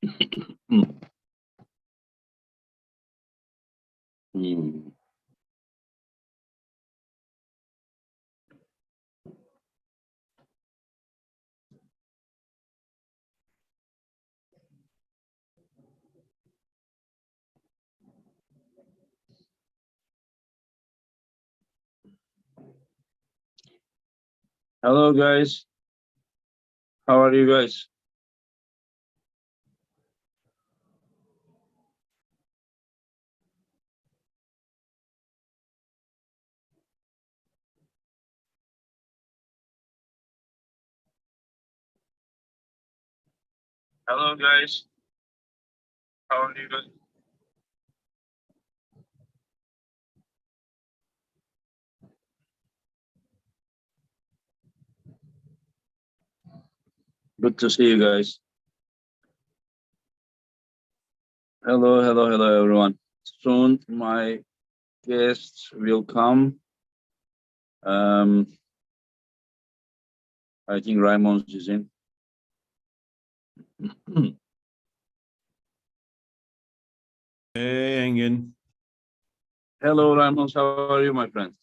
Hmm. Hmm. Hello, guys. How are you guys? Hello, guys. How are you guys? Good to see you guys. Hello, hello, hello, everyone. Soon my guests will come. Um, I think Raymond is in. Hey, Engin. Hello, Raymond. How are you, my friend?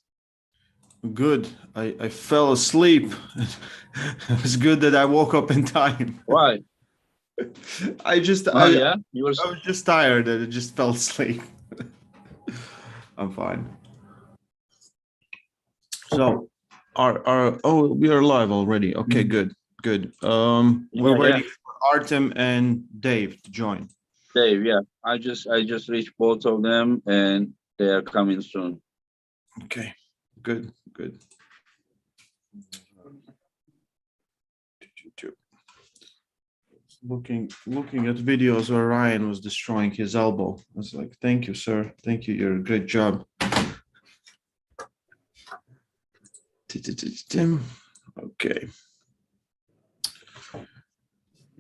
Good. I fell asleep. It was good that I woke up in time. Why? I just Oh, I yeah. You were. I was just tired and I just fell asleep. I'm fine. So our oh, we are live already. Okay, good. Good. We're Yeah, yeah. waiting for Artem and Dave to join. Dave. Yeah. I just reached both of them, and they are coming soon. Okay. Good. Good. Looking at videos where Ryan was destroying his elbow. I was like, thank you, sir. Thank you. You're a great job. Okay.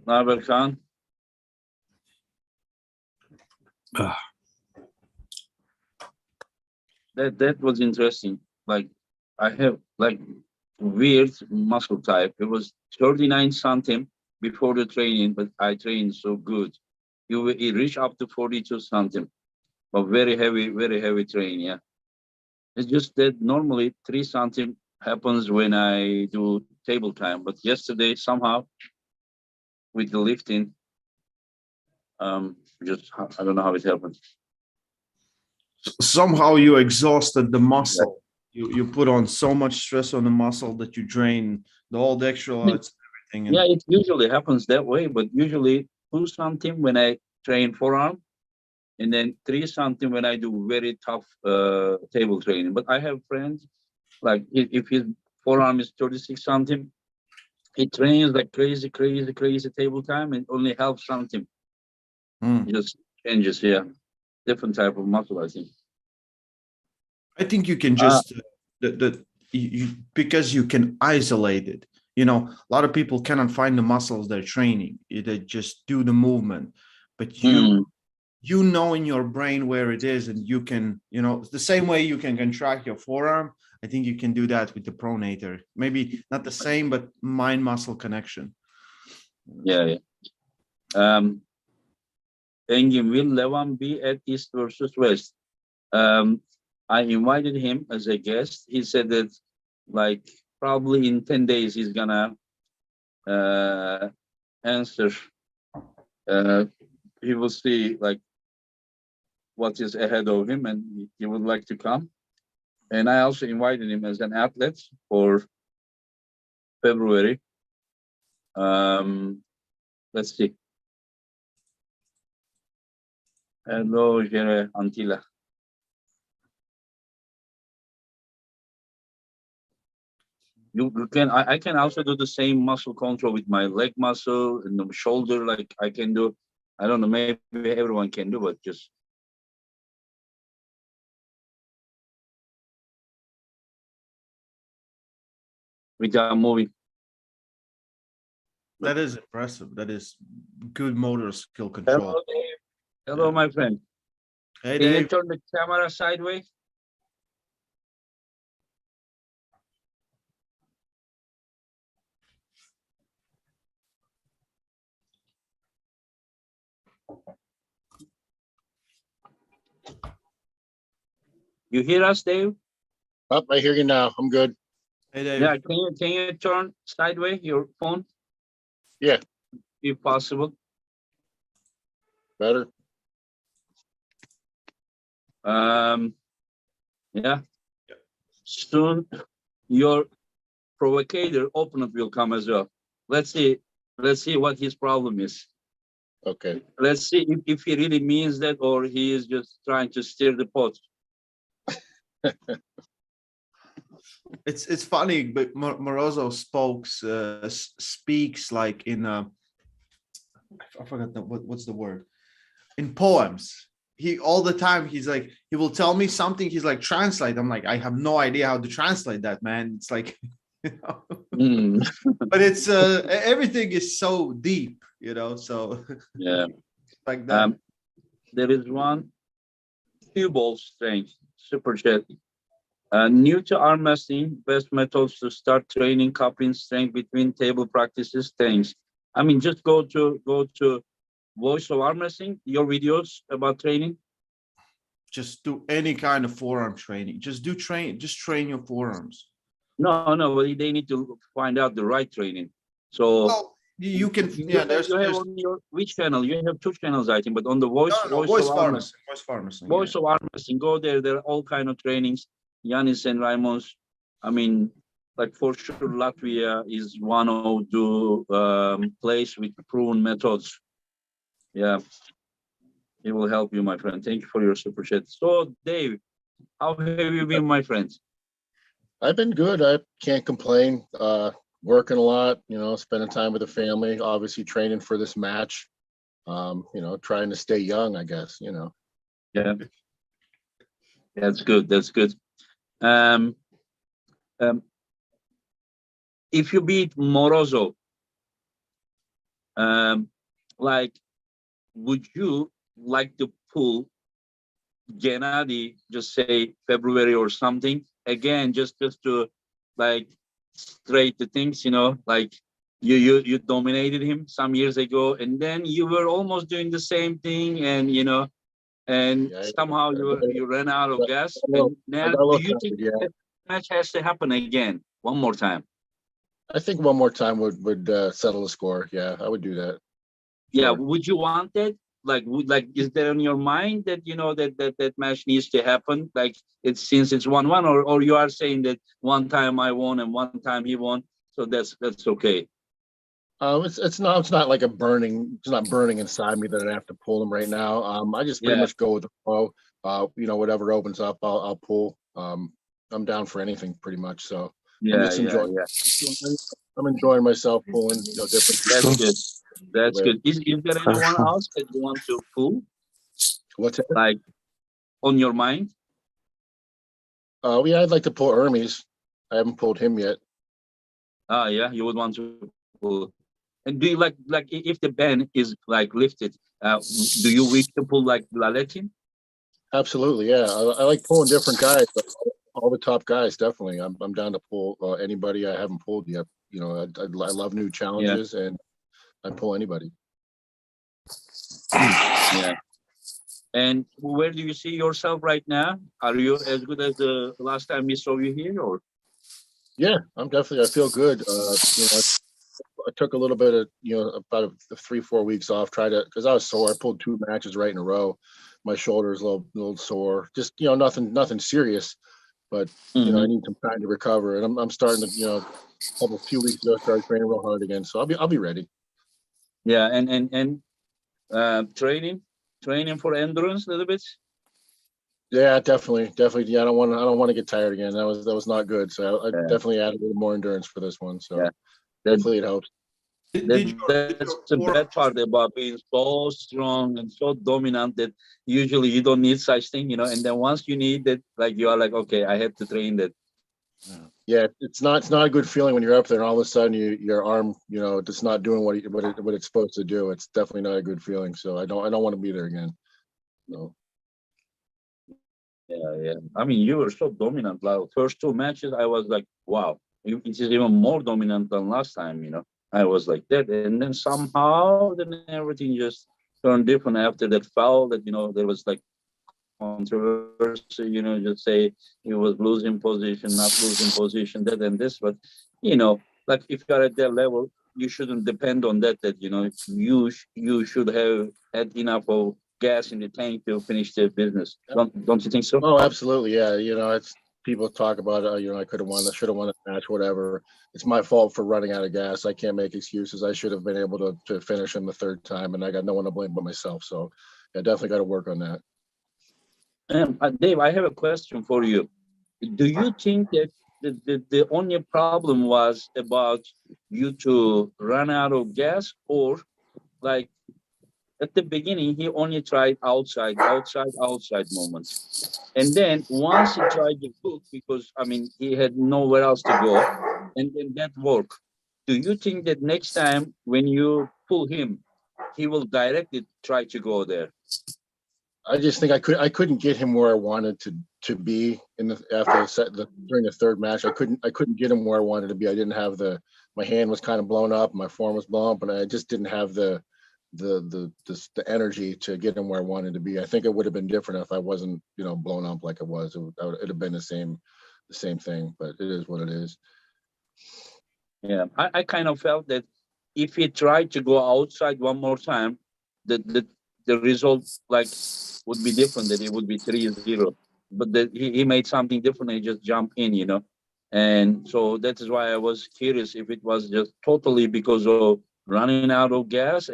Naber Khan? Ah, That was interesting. Like, I have like weird muscle type. It was 39 centim before the training, but I trained so good. You reach up to 42 centim, but very heavy training. Yeah, it's just that normally 3 centim happens when I do table time, but yesterday somehow with the lifting, just I don't know how it happened. somehow you exhausted the muscle. You put on so much stress on the muscle that you drain all the electrolytes and everything. Yeah, And it usually happens that way, but usually 2 centim when I train forearm, and then 3 centim when I do very tough table training. But I have friends like if his forearm is 36 centim, he trains like crazy table time and only half centim. mm, Just changes here. Different type of muscle, I think. I think you can Uh, just because you can isolate it. You know, a lot of people cannot find the muscles they're training. They just do the movement, but mm, you know in your brain where it is, and you can, you know, the same way you can contract your forearm. I think you can do that with the pronator. Maybe not the same, but mind muscle connection. yeah, yeah. Engin, will Levan be at East versus West? Um, I invited him as a guest. He said that like probably in 10 days he's gonna uh, answer. Uh, he will see like what is ahead of him, and he would like to come. And I also invited him as an athlete for February. Um, let's see. Hello, Jere Antila. You can I can also do the same muscle control with my leg muscle and the shoulder. Like I can do. I don't know. Maybe everyone can do, but just without moving. But That is impressive. That is good motor skill control. hello, Dave. Hello, Yeah. my friend. Hey, Can you Dave. turn the camera sideways? You hear us, Dave? Oh, I hear you now. I'm good. Hey, Dave. Yeah, can you turn sideways your phone Yeah, if possible? better. Yeah. Soon your provocator opponent will come as well. Let's see. Let's see what his problem is. Okay. Let's see if he really means that or he is just trying to stir the pot. It's funny, but Morozov speaks like in I forgot what's the word, in poems. He all the time he's like, he will tell me something, he's like, translate. I'm like, I have no idea how to translate that, man. It's like, you know. But it's everything is so deep, you know, so Yeah. like that. There is one cue ball strength super chat. New to arm wrestling, best methods to start training coupling strength between table practices. Thanks. I mean, just go to Voice of Arm Wrestling, your videos about training. Just do any kind of forearm training. Just train your forearms. No, but they need to find out the right training. So Well, you can, yeah, there's on your which channel? You have two channels, I think, but on the voice voice of Arm Wrestling. Voice of Arm Wrestling. Go there. There are all kind of trainings. Yanis and Ramos. I mean, like for sure, Latvia is one of the place with proven methods. Yeah, it will help you, my friend. Thank you for your super chat. So, Dave, how have you been, my friend? I've been good. I can't complain. Working a lot, spending time with the family, obviously training for this match. Trying to stay young, I guess, Yeah, that's good. That's good. Um, if you beat Morozov, like, would you like to pull Gennady, just say February or something again, just to like straight the things, like you dominated him some years ago, and then you were almost doing the same thing, and Yeah, somehow you ran out of gas. I And now, got a do little you think tired, yeah. that match has to happen again, one more time? I think one more time would settle the score. Yeah, I would do that. Yeah, Sure. would you want that? Like, is there in your mind that that match needs to happen? Like, since it's 1-1, or you are saying that one time I won and one time he won, so that's okay. It's not like it's not burning inside me that I have to pull him right now. I just pretty Yeah, much go with the flow. Whatever opens up, I'll pull. I'm down for anything pretty much. So I'm yeah, just yeah, enjoying. yeah. I'm enjoying myself pulling, different. That's good. That's with. good. Is there anyone else that you want to pull, What's it? like, on your mind? Yeah, I'd like to pull Hermes. I haven't pulled him yet. Yeah, you would want to pull. And do you like if the ban is like lifted? Do you wish to pull like Laletin? Absolutely, yeah. I like pulling different guys, but all the top guys definitely. I'm down to pull anybody I haven't pulled yet. I love new challenges, and I pull anybody. Yeah. And where do you see yourself right now? Are you as good as the last time we saw you here, or? Yeah, I feel good. I took a little bit of, about 3-4 weeks off, because I was sore. I pulled 2 matches right in a row. My shoulder's a little sore. Just, nothing serious, but I need some time to recover. And I'm starting to, a few weeks ago, start training real hard again. So I'll be ready. Yeah, and training for endurance a little bit. Yeah, definitely. Yeah, I don't want to get tired again. That was not good. So I definitely added a little more endurance for this one. So hopefully it helps. That's the bad part about being so strong and so dominant that usually you don't need such thing, and then once you need that, like, you are like, okay, I had to train that. Yeah, it's not a good feeling when you're up there and all of a sudden your arm, it's not doing what it's supposed to do. It's definitely not a good feeling. So I don't want to be there again. No. Yeah. I mean, you were so dominant. Like, first 2 matches, I was like, wow, it is even more dominant than last time. I was like that, and then somehow, then everything just turned different after that foul. That there was like controversy, just say he was losing position, not losing position, that and this. But, you know, like if you're at that level, you shouldn't depend on that, you should have had enough of gas in the tank to finish the business. Don't you think so? Oh, absolutely. Yeah. It's people talk about, I could have won, I should have won the match, whatever. It's my fault for running out of gas. I can't make excuses. I should have been able to finish him the third time, and I got no one to blame but myself. So I definitely got to work on that. Dave, I have a question for you. Do you think that the only problem was about you to run out of gas, or like at the beginning he only tried outside moments, and then once he tried the hook, because he had nowhere else to go, and then that worked. Do you think that next time when you pull him, he will directly try to go there? I just think I couldn't get him where I wanted to be during the third match. I couldn't get him where I wanted to be. I didn't have my hand was kind of blown up, my form was blown up, and I just didn't have the energy to get him where I wanted to be. I think it would have been different if I wasn't, blown up like it was. It'd have been the same thing, but it is what it is. Yeah, I kind of felt that if he tried to go outside one more time, the result would be different, that it would be 3-0. But he made something different and he just jumped in, And so that is why I was curious if it was just totally because of running out of gas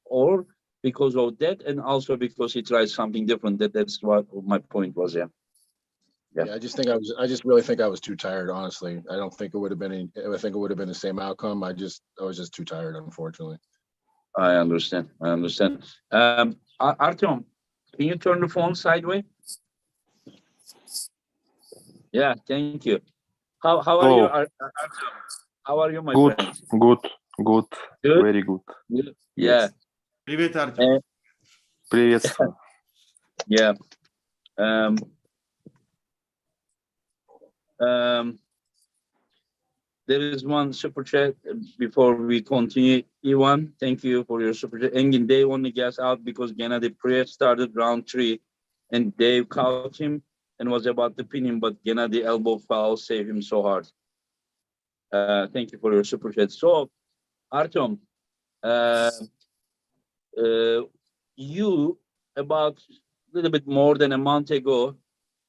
or because of that, and also because he tried something different. That's what my point was. Yeah. I just really think I was too tired, honestly. I don't think it would have been I think it would have been the same outcome. I was just too tired, unfortunately. I understand. Artyom, can you turn the phone sideways? Yeah, thank you. How are you, Artyom? How are you, my friend? Good, very good. Yeah. Привет, Artem. Приветствую. Yeah. There is one super chat before we continue. Ivan, thank you for your super chat. Engin, Dave only gas out because Gennady Priya started round 3 and Dave caught him and was about to pin him, but Gennady elbow foul saved him so hard. Thank you for your super chat. So, Artyom, you, about a little bit more than a month ago,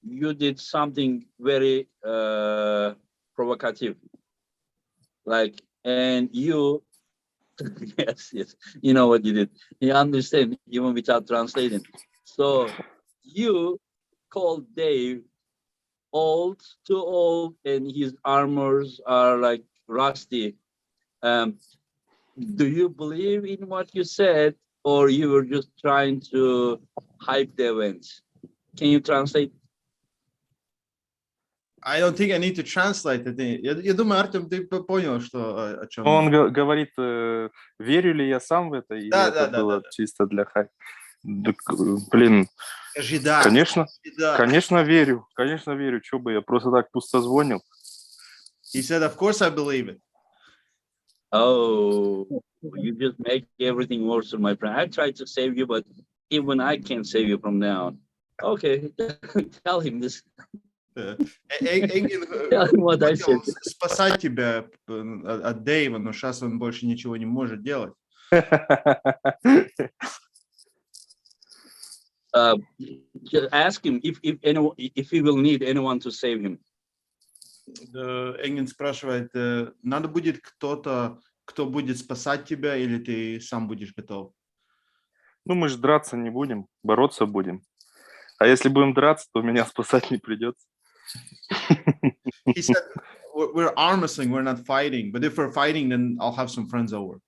you did something very provocative. And you, yes, you know what you did. You understand, even without translating. So you called Dave too old, and his armors are rusty. Do you believe in what you said, or you were just trying to hype the event? Can you translate? I don't think I need to translate it. Я думаю, Артем, ты понял, что о чем. Он говорит, верю ли я сам в это, или это было чисто для хайпа. Блин, Скажи да. Конечно верю. Что бы я просто так пустозвонил. He said, of course I believe it. Oh, you just make everything worse, my friend. I tried to save you, but even I can't save you from now on. Okay, tell him this. Engin хотел спасать тебя от Дэйва, но сейчас он больше ничего не может делать. Ask him if he will need anyone to save him. Engin спрашивает, надо будет кто-то, кто будет спасать тебя, или ты сам будешь готов? Ну, мы же драться не будем, бороться будем. А если будем драться, то меня спасать не придется. He said, we're arm wrestling, we're not fighting. But if we're fighting, then I'll have some friends over.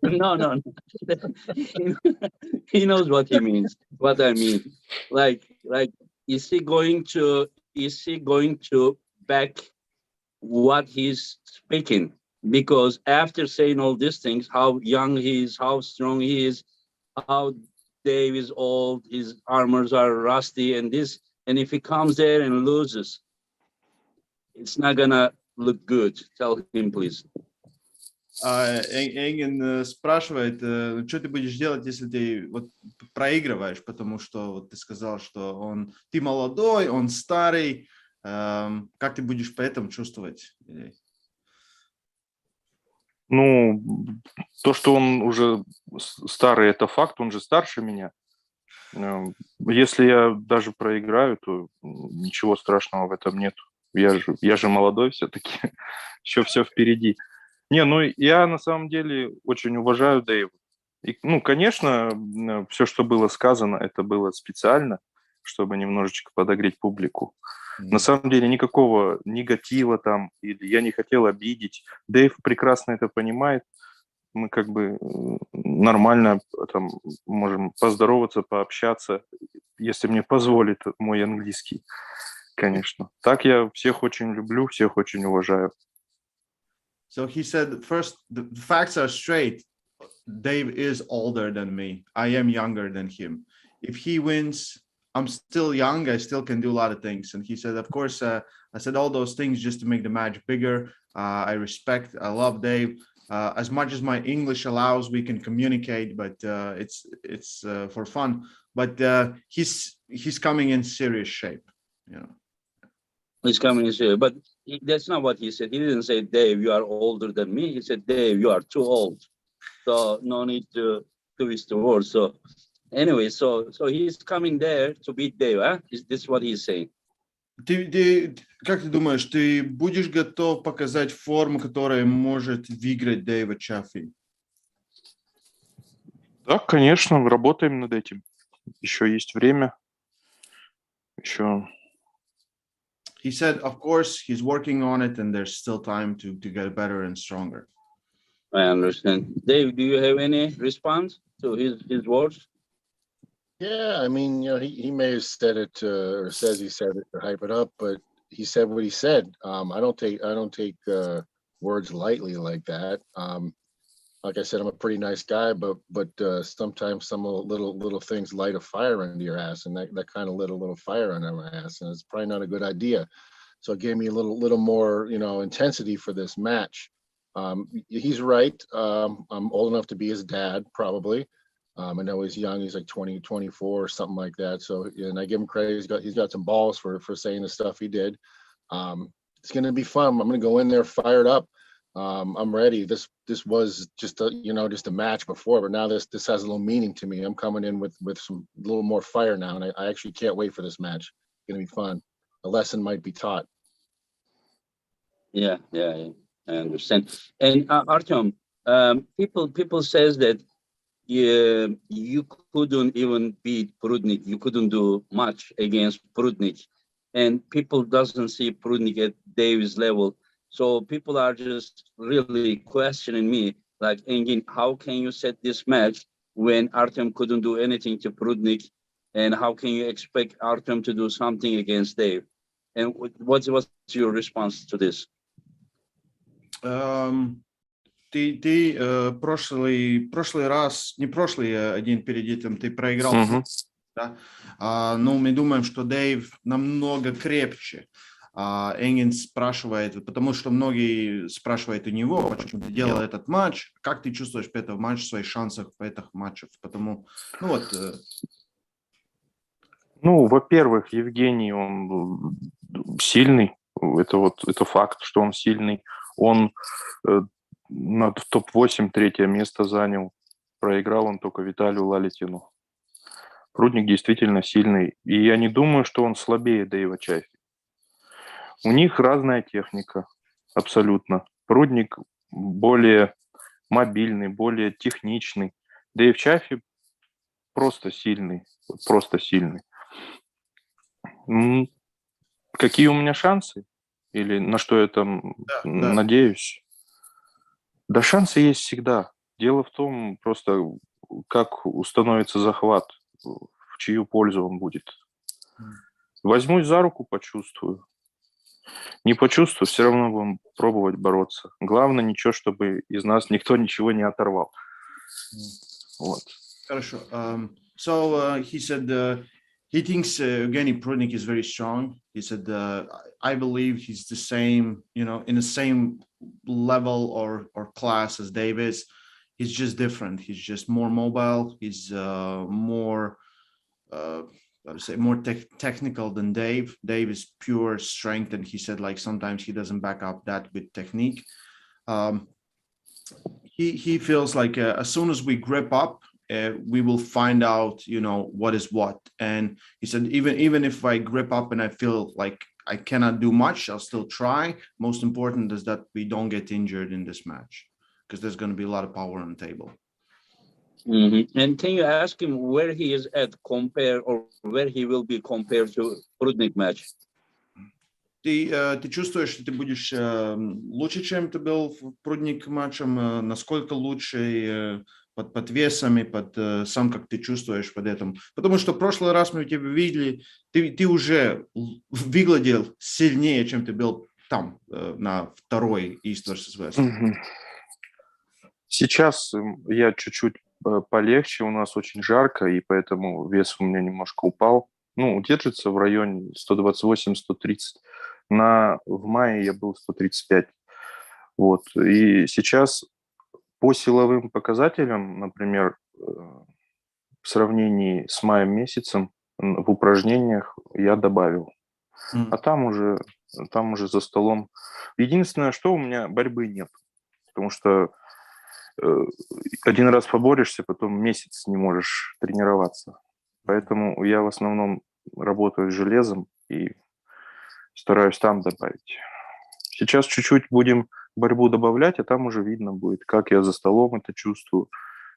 No. He knows what he means. What I mean, is he going to back what he's speaking? Because after saying all these things, how young he is, how strong he is, how Dave is old, his armors are rusty, and if he comes there and loses, it's not gonna look good. Tell him, please. Эйген спрашивает, что ты будешь делать, если ты вот проигрываешь, потому что вот ты сказал, что ты молодой, он старый. Как ты будешь по этому чувствовать? Ну, то, что он уже старый, это факт, он же старше меня. Если я даже проиграю, то ничего страшного в этом нет. Я же молодой все-таки, еще все впереди. Не, ну я на самом деле очень уважаю Дэйва. И, ну, конечно, все, что было сказано, это было специально, чтобы немножечко подогреть публику. На самом деле никакого негатива там, или я не хотел обидеть. Дэйв прекрасно это понимает. Мы как бы нормально там можем поздороваться, пообщаться, если мне позволит мой английский, конечно. Так я всех очень люблю, всех очень уважаю. So he said, first, the facts are straight. Dave is older than me. I am younger than him. If he wins, I'm still young. I still can do a lot of things. And he said, of course, I said all those things just to make the match bigger. I love Dave. As much as my English allows, we can communicate, but it's for fun. But he's coming in serious shape, you know. He's coming here, but that's not what he said. He didn't say, Dave, you are older than me. He said, Dave, you are too old. So no need to twist the word. So anyway, so he's coming there to beat Dave, huh? Is this what he's saying? Как ты думаешь, ты будешь готов показать форму, которая может выиграть Дэйва Chaffee? Да, конечно, работаем над этим. Еще есть время. Еще... He said, of course, he's working on it and there's still time to get better and stronger. I understand. Dave, do you have any response to his words? Yeah, I mean, he may have said it or says he said it to hype it up, but he said what he said. I don't take words lightly like that. Like I said, I'm a pretty nice guy, but sometimes some little things light a fire under your ass, and that kind of lit a little fire under my ass, and it's probably not a good idea. So it gave me a little more, intensity for this match. He's right. I'm old enough to be his dad, probably. I know he's young. He's like 20, 24 or something like that. So, and I give him credit. He's got some balls for saying the stuff he did. It's going to be fun. I'm going to go in there fired up. I'm ready. This was just a match before, but now this has a little meaning to me. I'm coming in with some little more fire now, and I actually can't wait for this match. It's going to be fun. A lesson might be taught. Yeah, I understand. And Artyom, people says that you couldn't even beat Prudnyk. You couldn't do much against Prudnyk, and people doesn't see Prudnyk at Dave's level. So people are just really questioning me, like, Engin, how can you set this match when Artem couldn't do anything to Prudnyk, and how can you expect Artem to do something against Dave? And what's your response to this? Ты прошлый раз, не прошлый, один перед этим, ты проиграл. Да? Ну, мы думаем, что Дэйв намного крепче. Энгин спрашивает, потому что многие спрашивают у него, почему ты делал этот матч, как ты чувствуешь по этому матчу, своих шансах по этих матчах, потому, Ну, во-первых, Евгений, он сильный, это факт, что он сильный, он на топ-8 третье место занял, проиграл он только Виталию Лалитину. Прудник действительно сильный, и я не думаю, что он слабее Дэйва Chaffee. У них разная техника, абсолютно. Прудник более мобильный, более техничный. Дэйв Chaffee просто сильный, просто сильный. Какие у меня шансы? Или на что я там надеюсь? Да, шансы есть всегда. Дело в том, просто как установится захват, в чью пользу он будет. Возьмусь за руку, почувствую. Не почувствую, все равно будем пробовать бороться. Главное, ничего, чтобы из нас никто ничего не оторвал. Вот. Хорошо. So he said He thinks Evgeny Prudnyk is very strong. He said, I believe he's the same, in the same level or class as Dave is. He's just different. He's just more mobile. He's more, I would say, more technical than Dave. Dave is pure strength, and he said like sometimes he doesn't back up that with technique. He feels like as soon as we grip up, we will find out, what is what. And he said, even if I grip up and I feel like I cannot do much, I'll still try. Most important is that we don't get injured in this match, because there's going to be a lot of power on the table. And can you ask him where he is at or where he will be compared to Prudnyk match? Ты чувствуешь, что ты будешь лучше, чем ты был в Прудник матчем? Насколько лучше под весами, сам как ты чувствуешь под этим? Потому что в прошлый раз мы тебя видели, ты уже выглядел сильнее, чем ты был там, на второй East vs. West. Сейчас я чуть-чуть полегче, у нас очень жарко, и поэтому вес у меня немножко упал. Держится в районе 128-130. В мае я был 135. Вот. И сейчас по силовым показателям, например, в сравнении с маем месяцем в упражнениях я добавил. А там уже за столом. Единственное, что у меня борьбы нет. Потому что один раз поборешься, потом месяц не можешь тренироваться. Поэтому я в основном работаю с железом и стараюсь там добавить. Сейчас чуть-чуть будем борьбу добавлять, а там уже видно будет, как я за столом это чувствую.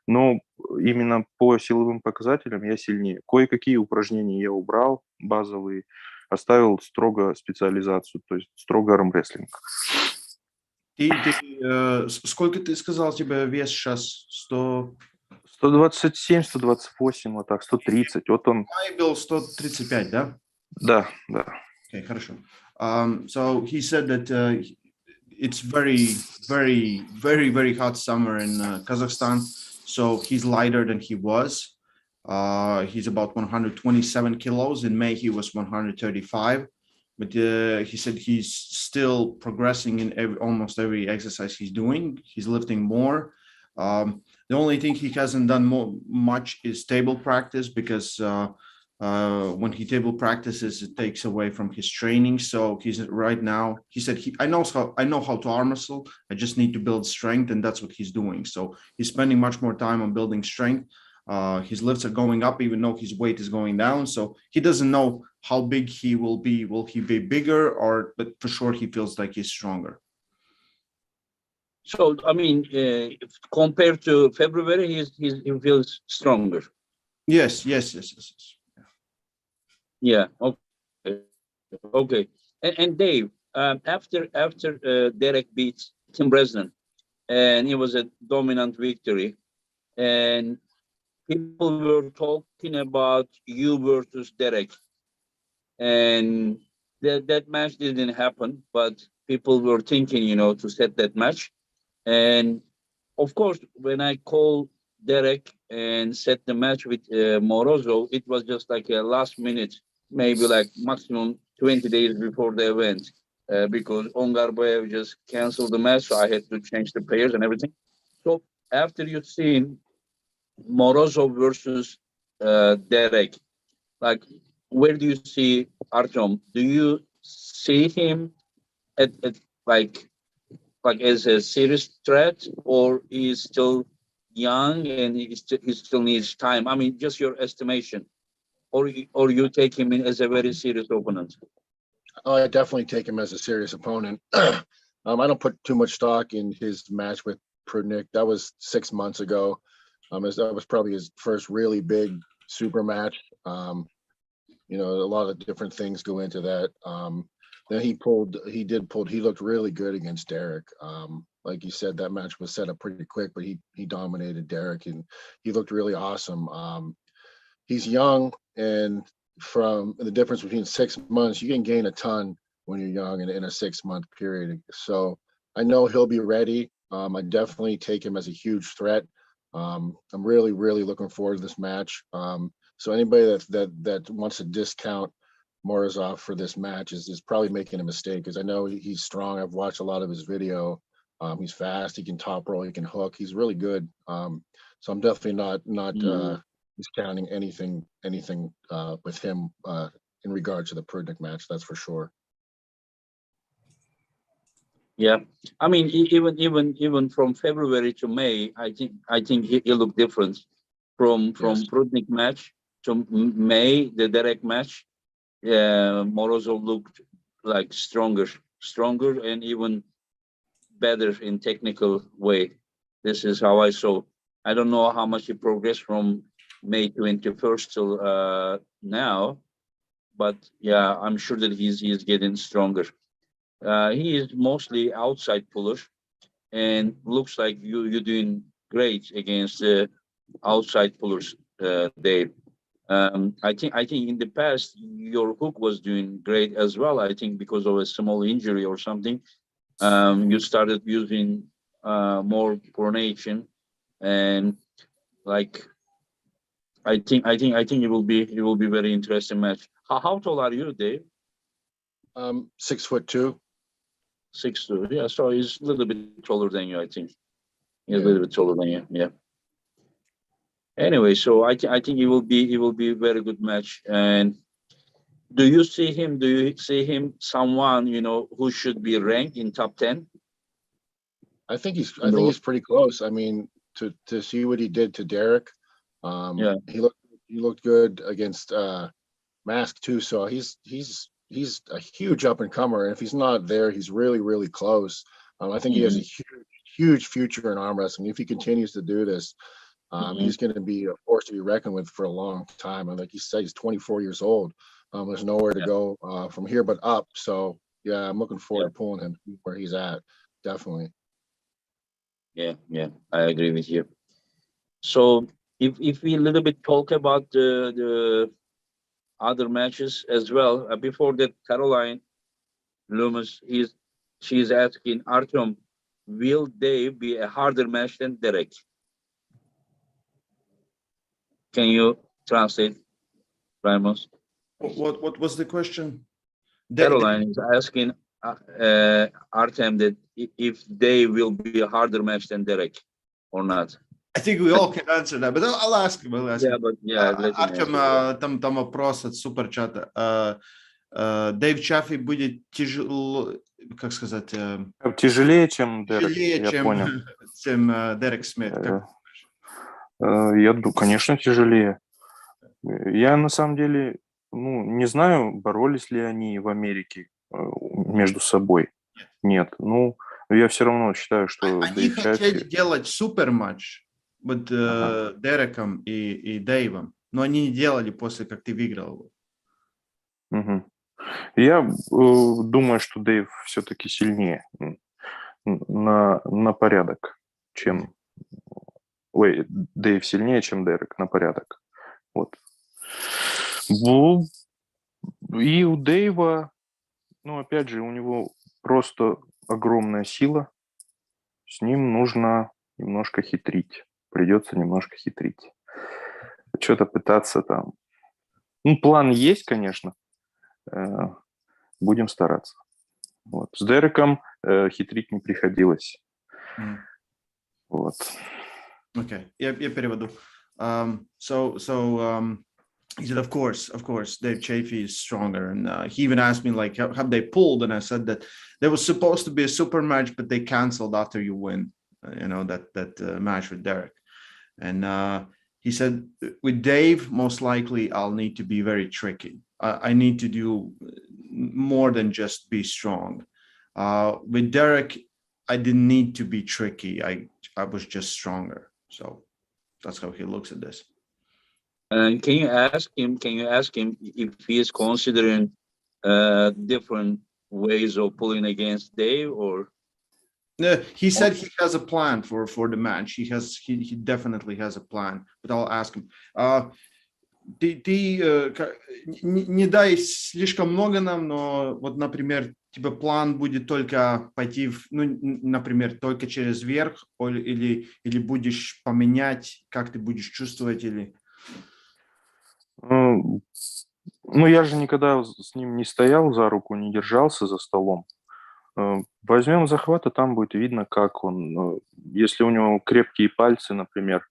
Но именно по силовым показателям я сильнее. Кое-какие упражнения я убрал, базовые, оставил строго специализацию, то есть строго армрестлинг. Сколько ты сказал, у тебя вес сейчас? 127, 128, вот так, 130. Вот он. Я был 135, да? Да. Okay, хорошо. So he said that it's very, very, very, very hot summer in Kazakhstan. So he's lighter than he was. He's about 127 kilos. In May, he was 135. But he said he's still progressing in almost every exercise he's doing. He's lifting more. The only thing he hasn't done much is table practice, because when he table practices, it takes away from his training. So he's right now, he said, I know how to arm wrestle. I just need to build strength, and that's what he's doing. So he's spending much more time on building strength. His lifts are going up, even though his weight is going down. So he doesn't know how big he will be. Will he be bigger, but for sure he feels like he's stronger. So, I mean, compared to February, he feels stronger. Yes. Yeah. Okay. And Dave, after Derek beats Tim Brzenk, and it was a dominant victory, and people were talking about you versus Derek, and that match didn't happen, but people were thinking, to set that match. And of course, when I called Derek and set the match with Morozov, it was just like a last minute, maybe like maximum 20 days before the event, because Ongarbayev just canceled the match, so I had to change the players and everything. So after you've seen Morozov versus Derek, like, where do you see Artyom? Do you see him at like as a serious threat, or he's still young and he still needs time? I mean, just your estimation, or you take him in as a very serious opponent? I definitely take him as a serious opponent. I don't put too much stock in his match with Prudnyk. That was 6 months ago. That was probably his first really big super match. A lot of different things go into that. Then he looked really good against Derek. Like you said, that match was set up pretty quick, but he dominated Derek, and he looked really awesome. He's young, and from the difference between 6 months, you can gain a ton when you're young in a 6-month period. So I know he'll be ready. I definitely take him as a huge threat. I'm really, really looking forward to this match. So anybody that wants to discount Morozov for this match is probably making a mistake, because I know he's strong. I've watched a lot of his video. He's fast. He can top roll. He can hook. He's really good. So I'm definitely not discounting anything with him in regard to the Prudnyk match. That's for sure. Yeah, I mean, even from February to May, I think he looked different from Yes. Prudnyk match to May, the Derek match. Morozov looked like stronger, and even better in technical way. This is how I saw. I don't know how much he progressed from May 21st till now, but yeah, I'm sure that he's getting stronger. He is mostly outside puller, and looks like you're doing great against outside pullers, Dave. I think in the past your hook was doing great as well. I think because of a small injury or something, you started using more pronation, and like I think it will be very interesting match. How tall are you, Dave? 6'2". 6'2". Yeah, so he's a little bit taller than you, I think. He's Yeah. a little bit taller than you. Yeah. Anyway, so I think it will be a very good match. And do you see him someone who should be ranked in top 10? I think he's pretty close. I mean, to see what he did to Derek, Yeah. he looked good against Mask too. So he's a huge up and comer, and if he's not there, he's really close. I think he has a huge future in arm wrestling. If he continues to do this, he's going to be a force to be reckoned with for a long time. And like you said, he's 24 years old. There's nowhere to go from here but up. So yeah, I'm looking forward to pulling him where he's at. Definitely. Yeah, I agree with you. So if we a little bit talk about the other matches as well, before that, Caroline Loomis she's asking Artyom, will Dave be a harder match than Derek? Can you translate, Ramos? What was the question? Caroline is asking Artem that if Dave will be a harder match than Derek or not. I think we all can answer that, but I'll ask him. Let him Artem, answer. там вопрос от суперчата. Дэйв Chaffee будет тяжело, как сказать, Тяжелее, чем Дерек, тяжелее, я понял. чем Дерек Смит. Я думаю, конечно, тяжелее. Я на самом деле, не знаю, боролись ли они в Америке между собой. Нет. Я все равно считаю, что Они Дэйв хотели Chaffee... делать суперматч вот Дереком и Дэйвом, но они не делали после, как ты выиграл его. Я думаю, что Дэйв все-таки сильнее на порядок, чем... Ой, Дэйв сильнее, чем Дерек на порядок. Вот. И у Дэйва, опять же, у него просто огромная сила. С ним нужно немножко хитрить. Придется немножко хитрить. Что-то пытаться там... план есть, конечно. Будем стараться. Вот. С Дереком хитрить не приходилось. Вот. Okay, я переведу. He said, of course, Dave Chaffee is stronger. And he even asked me, like, have they pulled? And I said that there was supposed to be a super match, but they canceled after you win, that match with Derek. And he said, with Dave, most likely I'll need to be very tricky. I need to do more than just be strong. With Derek, I didn't need to be tricky. I was just stronger. So that's how he looks at this. And can you ask him if he is considering different ways of pulling against Dave, or? He said he has a plan for the match. He definitely has a plan, but I'll ask him. Ты не дай слишком много нам, но вот, например, типа план будет только пойти, например, только через верх, или будешь поменять, как ты будешь чувствовать, или... Ну, я же никогда с ним не стоял за руку, не держался за столом. Возьмем захват, и там будет видно, как он. Если у него крепкие пальцы, например,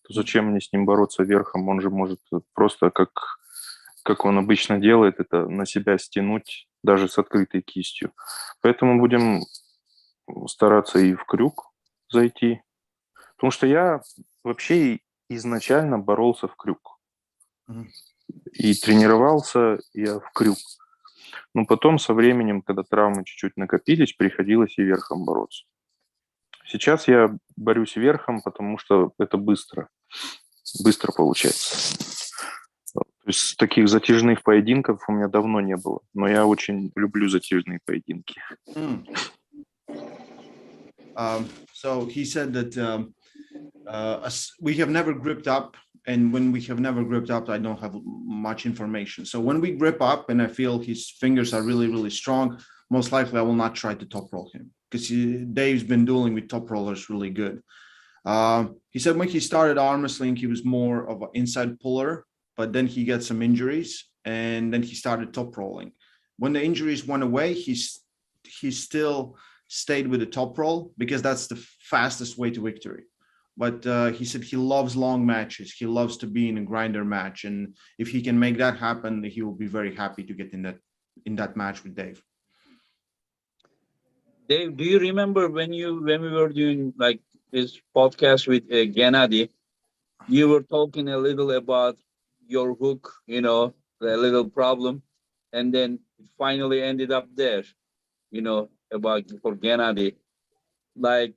то зачем мне с ним бороться верхом? Он же может просто, как он обычно делает, это на себя стянуть, даже с открытой кистью. Поэтому будем стараться и в крюк зайти. Потому что я вообще изначально боролся в крюк. Мгм. И тренировался я в крюк. Но потом со временем, когда травмы чуть-чуть накопились, приходилось и верхом бороться. Сейчас я борюсь верхом, потому что это быстро получается. То есть таких затяжных поединков у меня давно не было, но я очень люблю затяжные поединки. Mm. So he said that we have never gripped up, and when we have never gripped up, I don't have much information. So when we grip up and I feel his fingers are really, really strong, most likely I will not try to top roll him, because Dave's been dueling with top rollers really good. He said when he started arm wrestling, he was more of an inside puller, but then he got some injuries, and then he started top rolling. When the injuries went away, he still stayed with the top roll because that's the fastest way to victory. But he said he loves long matches. He loves to be in a grinder match, and if he can make that happen, he will be very happy to get in that match with Dave. Dave, do you remember when we were doing like this podcast with Gennady, you were talking a little about your hook, a little problem, and then it finally ended up there, about for Gennady. Like,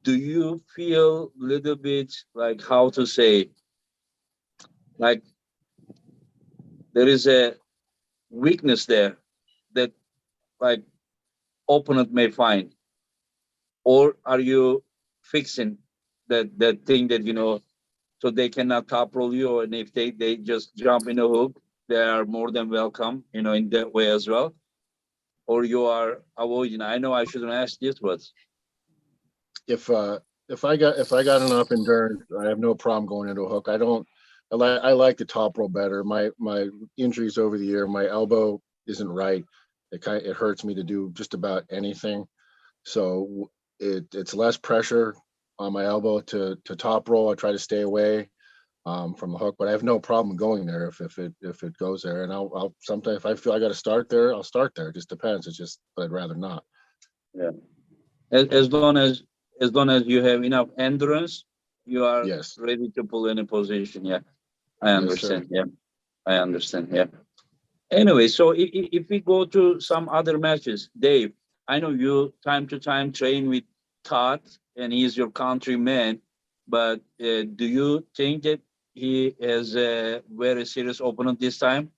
do you feel a little bit like, how to say, like there is a weakness there that like opponent may find, or are you fixing that thing that so they cannot top roll you, and if they just jump in a hook, they are more than welcome, in that way as well, or you are avoiding? I know I shouldn't ask this, but If I got enough endurance, I have no problem going into a hook. I like the top roll better. My injuries over the year, my elbow isn't right. It hurts me to do just about anything. So it's less pressure on my elbow to top roll. I try to stay away from the hook, but I have no problem going there if it goes there. And I'll sometimes, if I feel I got to start there, I'll start there. It just depends. But I'd rather not. yeah, as long as you have enough endurance, you are Yes. ready to pull any position. Yeah, I Yes, understand. sir. Yeah, I understand. Yeah. Anyway, so if we go to some other matches, Dave, I know you time to time train with Todd, and he's your countryman, but do you think that he is a very serious opponent this time?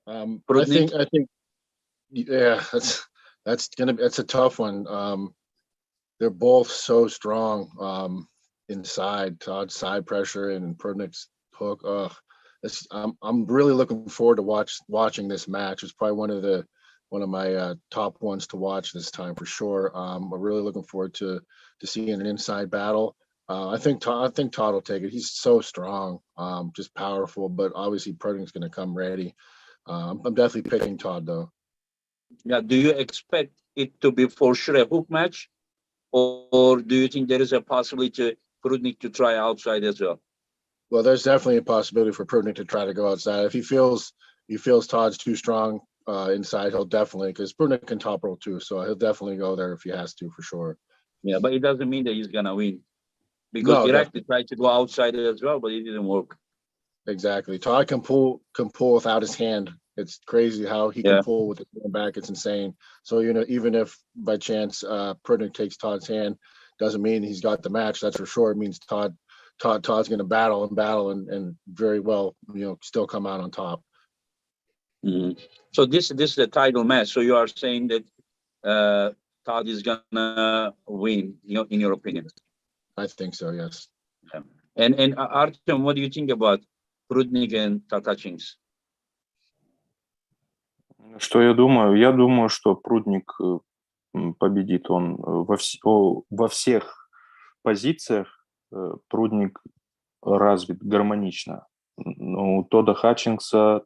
I Prudnyk? think, yeah, that's a tough one. They're both so strong inside. Todd's side pressure and Prudnyk's hook. I'm really looking forward to watching this match. It's probably one of my top ones to watch this time for sure. I'm really looking forward to seeing an inside battle. I think Todd will take it. He's so strong, just powerful. But obviously Prudnyk's going to come ready. I'm definitely picking Todd though. Yeah. Do you expect it to be for sure a hook match, or do you think there is a possibility Prudnyk to try outside as well? Well, there's definitely a possibility for Prudnyk to try to go outside. If he feels Todd's too strong inside, he'll definitely, because Prudnyk can top roll too, so he'll definitely go there if he has to for sure. Yeah, but it doesn't mean that he's gonna win, because No, Irakli tried to go outside as well, but it didn't work. exactly. Todd can pull without his hand. It's crazy how he can pull with his hand back. It's insane. So even if by chance Prudnyk takes Todd's hand, doesn't mean he's got the match. That's for sure. It means Todd's going to battle and very well, still come out on top. Mm-hmm. So this is the title match. So you are saying that Todd is gonna win, in your opinion? I think so. Yes. Yeah. And Artem, what do you think about Prudnyk and Tatachinks? Что я думаю? Я думаю, что Прудник победит. Он во всех позициях Прудник развит гармонично. Но у Тодда Хатчингса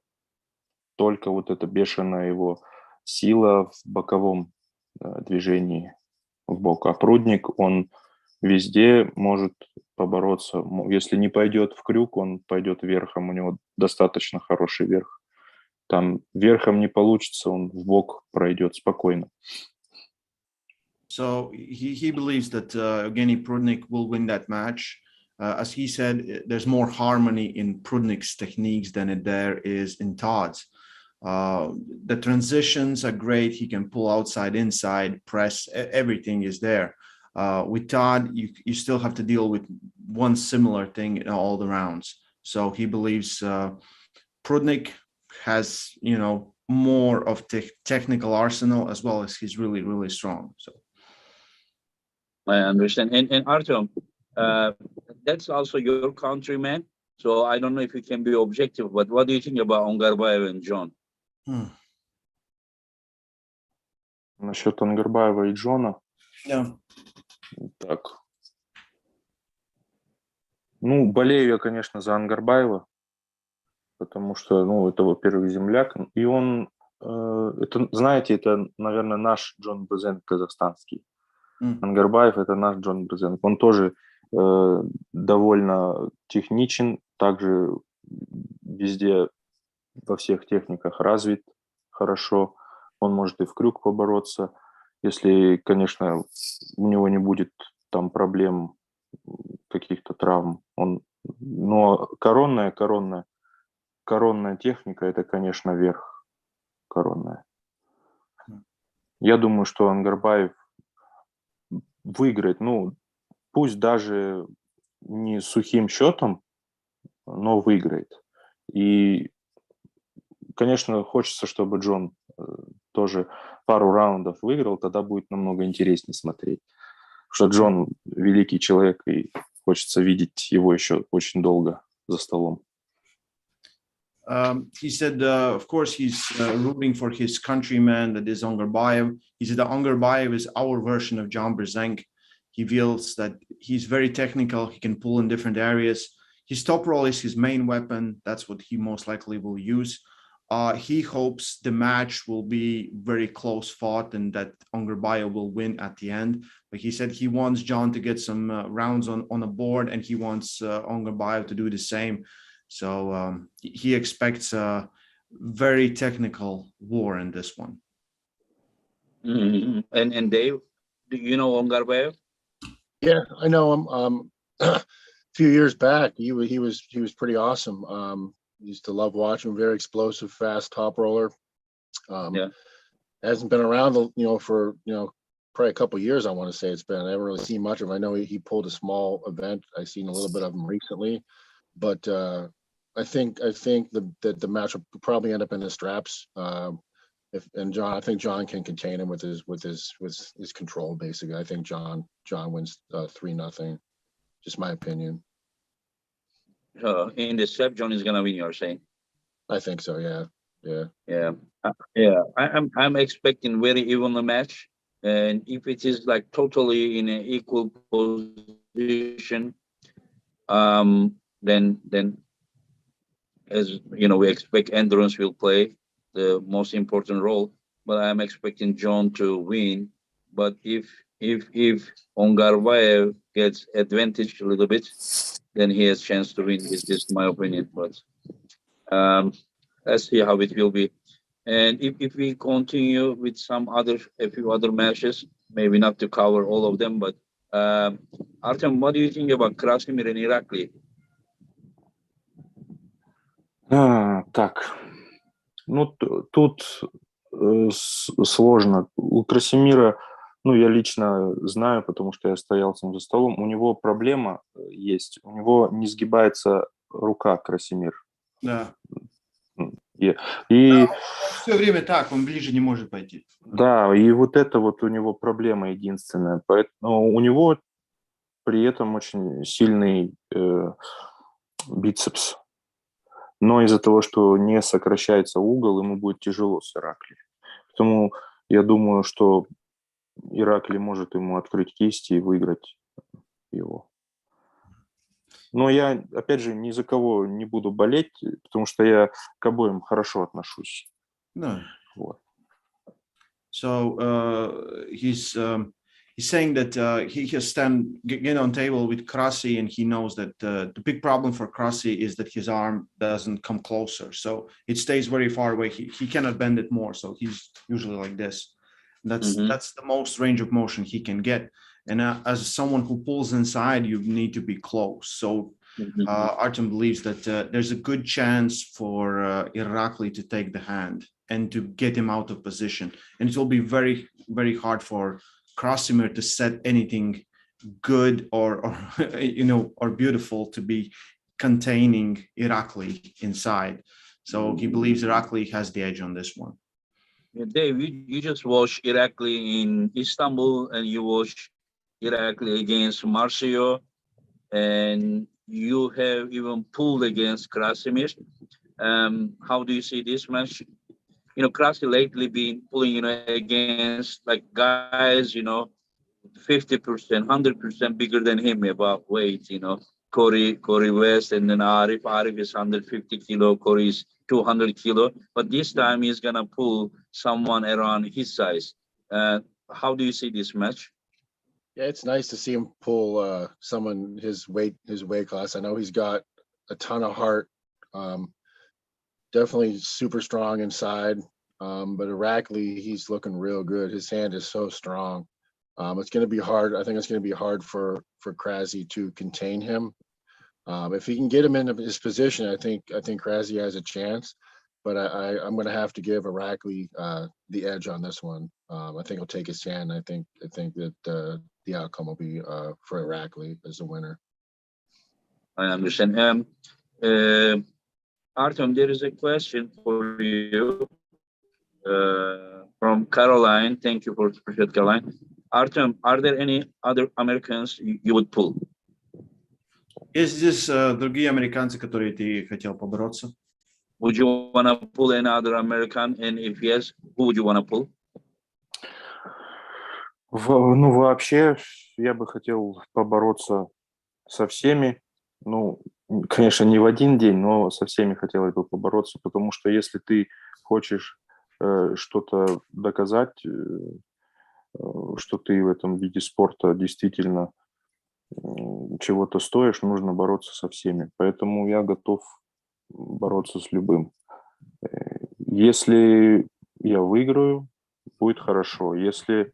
только вот эта бешеная его сила в боковом движении в бок. А Прудник, он везде может побороться. Если не пойдет в крюк, он пойдет верхом. У него достаточно хороший верх. Там верхом не получится, он в бок пройдет спокойно. So he believes that Evgeny Prudnyk will win that match. As he said, there's more harmony in Prudnyk's techniques than there is in Todd's. The transitions are great. He can pull outside, inside, press, everything is there. With Todd, you still have to deal with one similar thing in all the rounds. So he believes Prudnyk has, more of technical arsenal, as well as he's really, really strong. So I understand. And Artyom, that's also your countryman. So I don't know if you can be objective, but what do you think about Ongarbayev and John? Насчет Ангарбаева и Джона. Yeah. Так. Ну, болею я, конечно, за Ангарбаева, потому что, это, во-первых, земляк. И он, это, знаете, это, наверное, наш Джон Брzenk казахстанский. Ангарбаев – это наш Джон Брzenk. Он тоже довольно техничен, также везде, во всех техниках развит хорошо. Он может и в крюк побороться, если, конечно, у него не будет там проблем, каких-то травм. Но коронная техника – это, конечно, верх коронная. Я думаю, что Ангарбаев выиграет, пусть даже не сухим счетом, но выиграет. И, конечно, хочется, чтобы Джон тоже пару раундов выиграл, тогда будет намного интереснее смотреть. Потому что Джон великий человек, и хочется видеть его еще очень долго за столом. He said, of course, he's rooting for his countryman, that is Ongarbayev. He said that Ongarbayev is our version of John Brzenk. He feels that he's very technical. He can pull in different areas. His top roll is his main weapon. That's what he most likely will use. He hopes the match will be very close fought and that Ongarbayev will win at the end. But he said he wants John to get some rounds on a board, and he wants Ongarbayev to do the same. So he expects a very technical war in this one. Mm-hmm. And Dave, do you know Ongarbayev? Yeah, I know him. A few years back, he was pretty awesome. Used to love watching him. Very explosive, fast top roller. Yeah. Hasn't been around, for probably a couple of years. I want to say it's been. I haven't really seen much of him. I know he pulled a small event. I've seen a little bit of him recently, but I think that the match will probably end up in the straps. I think John can contain him with his control. Basically, I think John wins 3-0. Just my opinion. In the strap, John is gonna win. You're saying? I think so. Yeah. I'm expecting very even match, and if it is like totally in an equal position, then as you know, we expect endurance will play the most important role. But I'm expecting John to win. But if Ongarbayev gets advantage a little bit, then he has chance to win. Is just my opinion. But let's see how it will be. And if we continue with a few other matches, maybe not to cover all of them, but Artem, what do you think about Krasimir and Irakli? Так, тут сложно. У Красимира, я лично знаю, потому что я стоял с ним за столом, у него проблема есть, у него не сгибается рука, Красимир. Да. И все время так, он ближе не может пойти. Да, и вот это вот у него проблема единственная. Поэтому у него при этом очень сильный бицепс. Но из-за того, что не сокращается угол, ему будет тяжело с Иракли. Поэтому я думаю, что Иракли может ему открыть кисти и выиграть его. Но я, опять же, ни за кого не буду болеть, потому что я к обоим хорошо отношусь. No. Вот. So he's saying that he has get on table with Krasi, and he knows that the big problem for Krasi is that his arm doesn't come closer, so it stays very far away. He cannot bend it more, so he's usually like this. That's the most range of motion he can get. And as someone who pulls inside, you need to be close. So Artem believes that there's a good chance for Irakli to take the hand and to get him out of position. And it will be very, very hard for Krasimir to set anything good or or beautiful to be containing Irakli inside. So he believes Irakli has the edge on this one. Yeah, Dave, you just watched Irakli in Istanbul, and you watched Irakli against Marcio, and you have even pulled against Krasimir. How do you see this match? Krasi lately been pulling, against like guys, 50%, 100% bigger than him about weight, Corey West, and then Arif is 150 kilo, Corey is 200 kilo. But this time he's going to pull someone around his size. How do you see this match? Yeah, it's nice to see him pull someone his weight class. I know he's got a ton of heart. Definitely super strong inside. But Irakli, he's looking real good. His hand is so strong. It's going to be hard. I think it's going to be hard for Krasi to contain him. If he can get him in his position, I think Krasi has a chance. But I'm going to have to give Irakli the edge on this one. I think he'll take his hand. I think that the outcome will be for Irakli as the winner. I understand. Artem, there is a question for you from Caroline. Thank you for the Caroline. Artem, are there any other Americans you would pull? Есть здесь другие американцы, которые ты хотел побороться? Would you want to pull another American? And if yes, who would you want to pull? Вообще, я бы хотел побороться со всеми. Конечно, не в один день, но со всеми хотелось бы побороться, потому что если ты хочешь что-то доказать, что ты в этом виде спорта действительно чего-то стоишь, нужно бороться со всеми. Поэтому я готов бороться с любым. Если я выиграю, будет хорошо. Если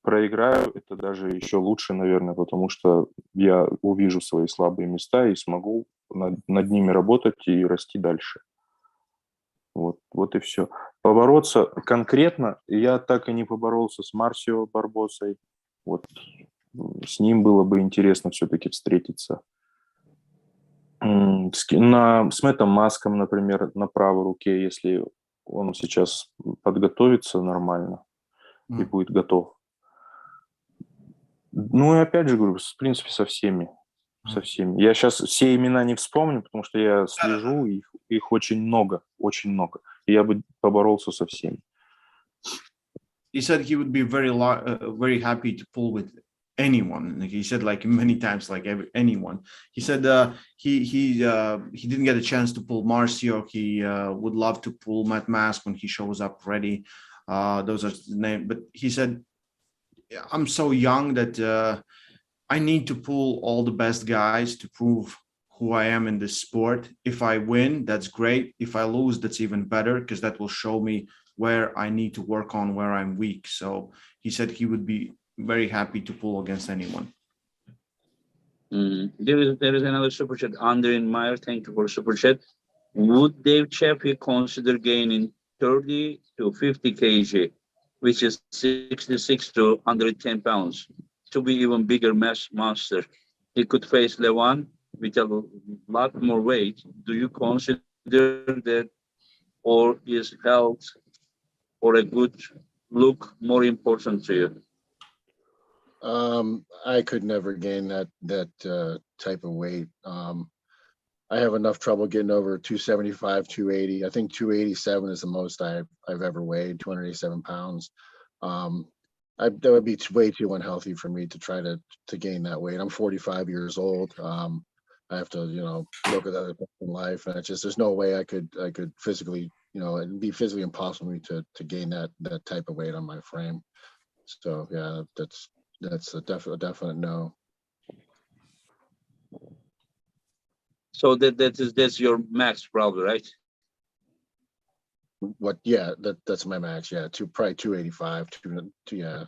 проиграю, это даже еще лучше, наверное, потому что я увижу свои слабые места и смогу над ними работать и расти дальше. Вот и все. Побороться конкретно я так и не поборолся с Марсио Барбосой. Вот с ним было бы интересно все-таки встретиться. С Мэттом Маском, например, на правой руке, если он сейчас подготовится нормально и будет готов. И опять же говорю, в принципе, со всеми. Со всеми. Я сейчас все имена не вспомню, потому что я слежу, их очень много. И я бы поборолся со всеми. He said he would be very happy to pull with anyone. Like he said, like many times, like anyone. He said he didn't get a chance to pull Marcio. He would love to pull Matt Mask when he shows up ready. Those are the names. But he said, I'm so young that I need to pull all the best guys to prove who I am in this sport. If I win, that's great. If I lose, that's even better, because that will show me where I need to work on, where I'm weak. So he said he would be very happy to pull against anyone. There is another super chat. Andre Meyer, thank you for super chat. Would Dave Chaffee consider gaining 30 to 50 kg, which is 66 to 110 pounds, to be even bigger mass monster? He could face Levan with a lot more weight. Do you consider that, or is health or a good look more important to you? I could never gain that type of weight. I have enough trouble getting over 275, 280. I think 287 is the most I've ever weighed, 287 pounds. That would be way too unhealthy for me to try to gain that weight. I'm 45 years old. I have to, look at other things in life, and it's just there's no way I could physically, it'd be physically impossible for me to gain that type of weight on my frame. So yeah, that's a definite no. So that's your max probably, right? What? Yeah, that's my max. Yeah, probably 285. Yeah.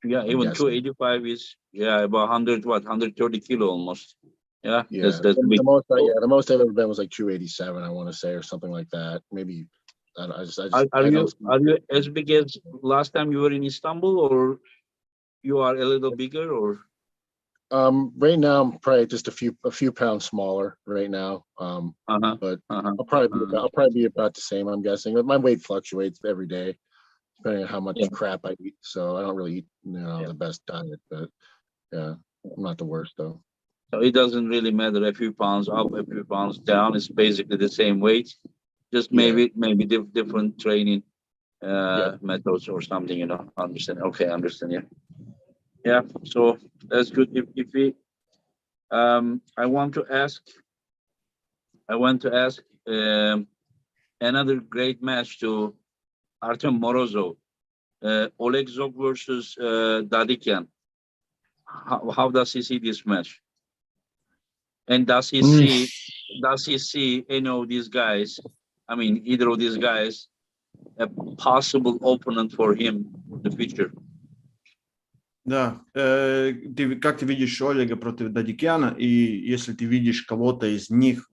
Yeah, even guessing. 285 is about 130 kilo almost. Yeah, Yeah, that's big. the most I've ever been was like 287, I want to say, or something like that. Maybe Are you as big as last time you were in Istanbul, or you are a little bigger, or? Right now I'm probably just a few pounds smaller right now. But I'll probably be about the same, I'm guessing. But my weight fluctuates every day depending on how much crap I eat. So I don't really eat, the best diet, but yeah, I'm not the worst though. So it doesn't really matter a few pounds up, a few pounds down. It's basically the same weight, just maybe different training methods or something. Understand? Okay, understand. Yeah. So that's good. If we, I want to ask another great match to Artem Morozov, Oleg Zog versus Dadikyan. How does he see this match? And does he see any of these guys? I mean, either of these guys, a possible opponent for him for the future? Да, как ты видишь Олега против Дадикяна, и если ты видишь кого-то из них,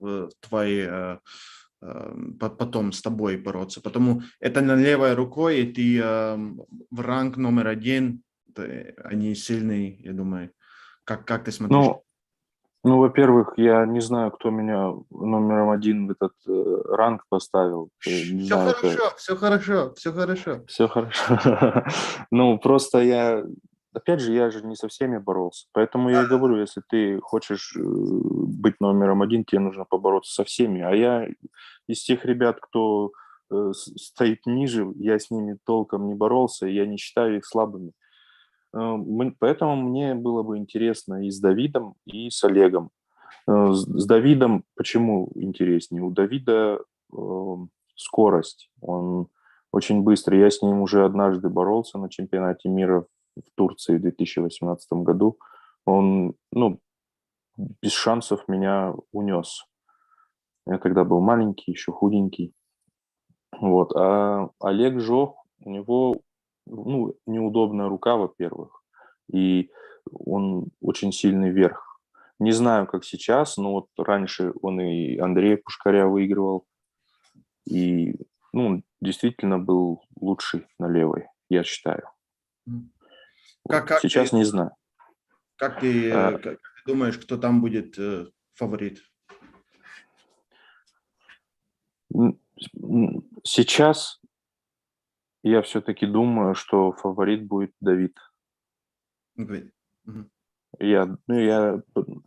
потом с тобой бороться, потому это на левой рукой, и ты в ранг номер 1, они сильные, я думаю. Как ты смотришь? Ну, во-первых, я не знаю, кто меня номером 1 в этот ранг поставил. Все хорошо. Все хорошо. Ну, просто опять же, я же не со всеми боролся. Поэтому я и говорю, если ты хочешь быть номером 1, тебе нужно побороться со всеми. А я из тех ребят, кто стоит ниже, я с ними толком не боролся, и я не считаю их слабыми. Поэтому мне было бы интересно и с Давидом, и с Олегом. С Давидом почему интереснее? У Давида скорость, он очень быстрый. Я с ним уже однажды боролся на чемпионате мира в Турции в 2018 году. Он, без шансов меня унес. Я тогда был маленький, еще худенький. Вот. А Олег Жох, у него неудобная рука, во-первых, и он очень сильный верх. Не знаю, как сейчас, но вот раньше он и Андрея Пушкаря выигрывал, и действительно был лучший на левой, я считаю. Сейчас не знаю. Как ты думаешь, кто там будет фаворит? Сейчас я все-таки думаю, что фаворит будет Давид.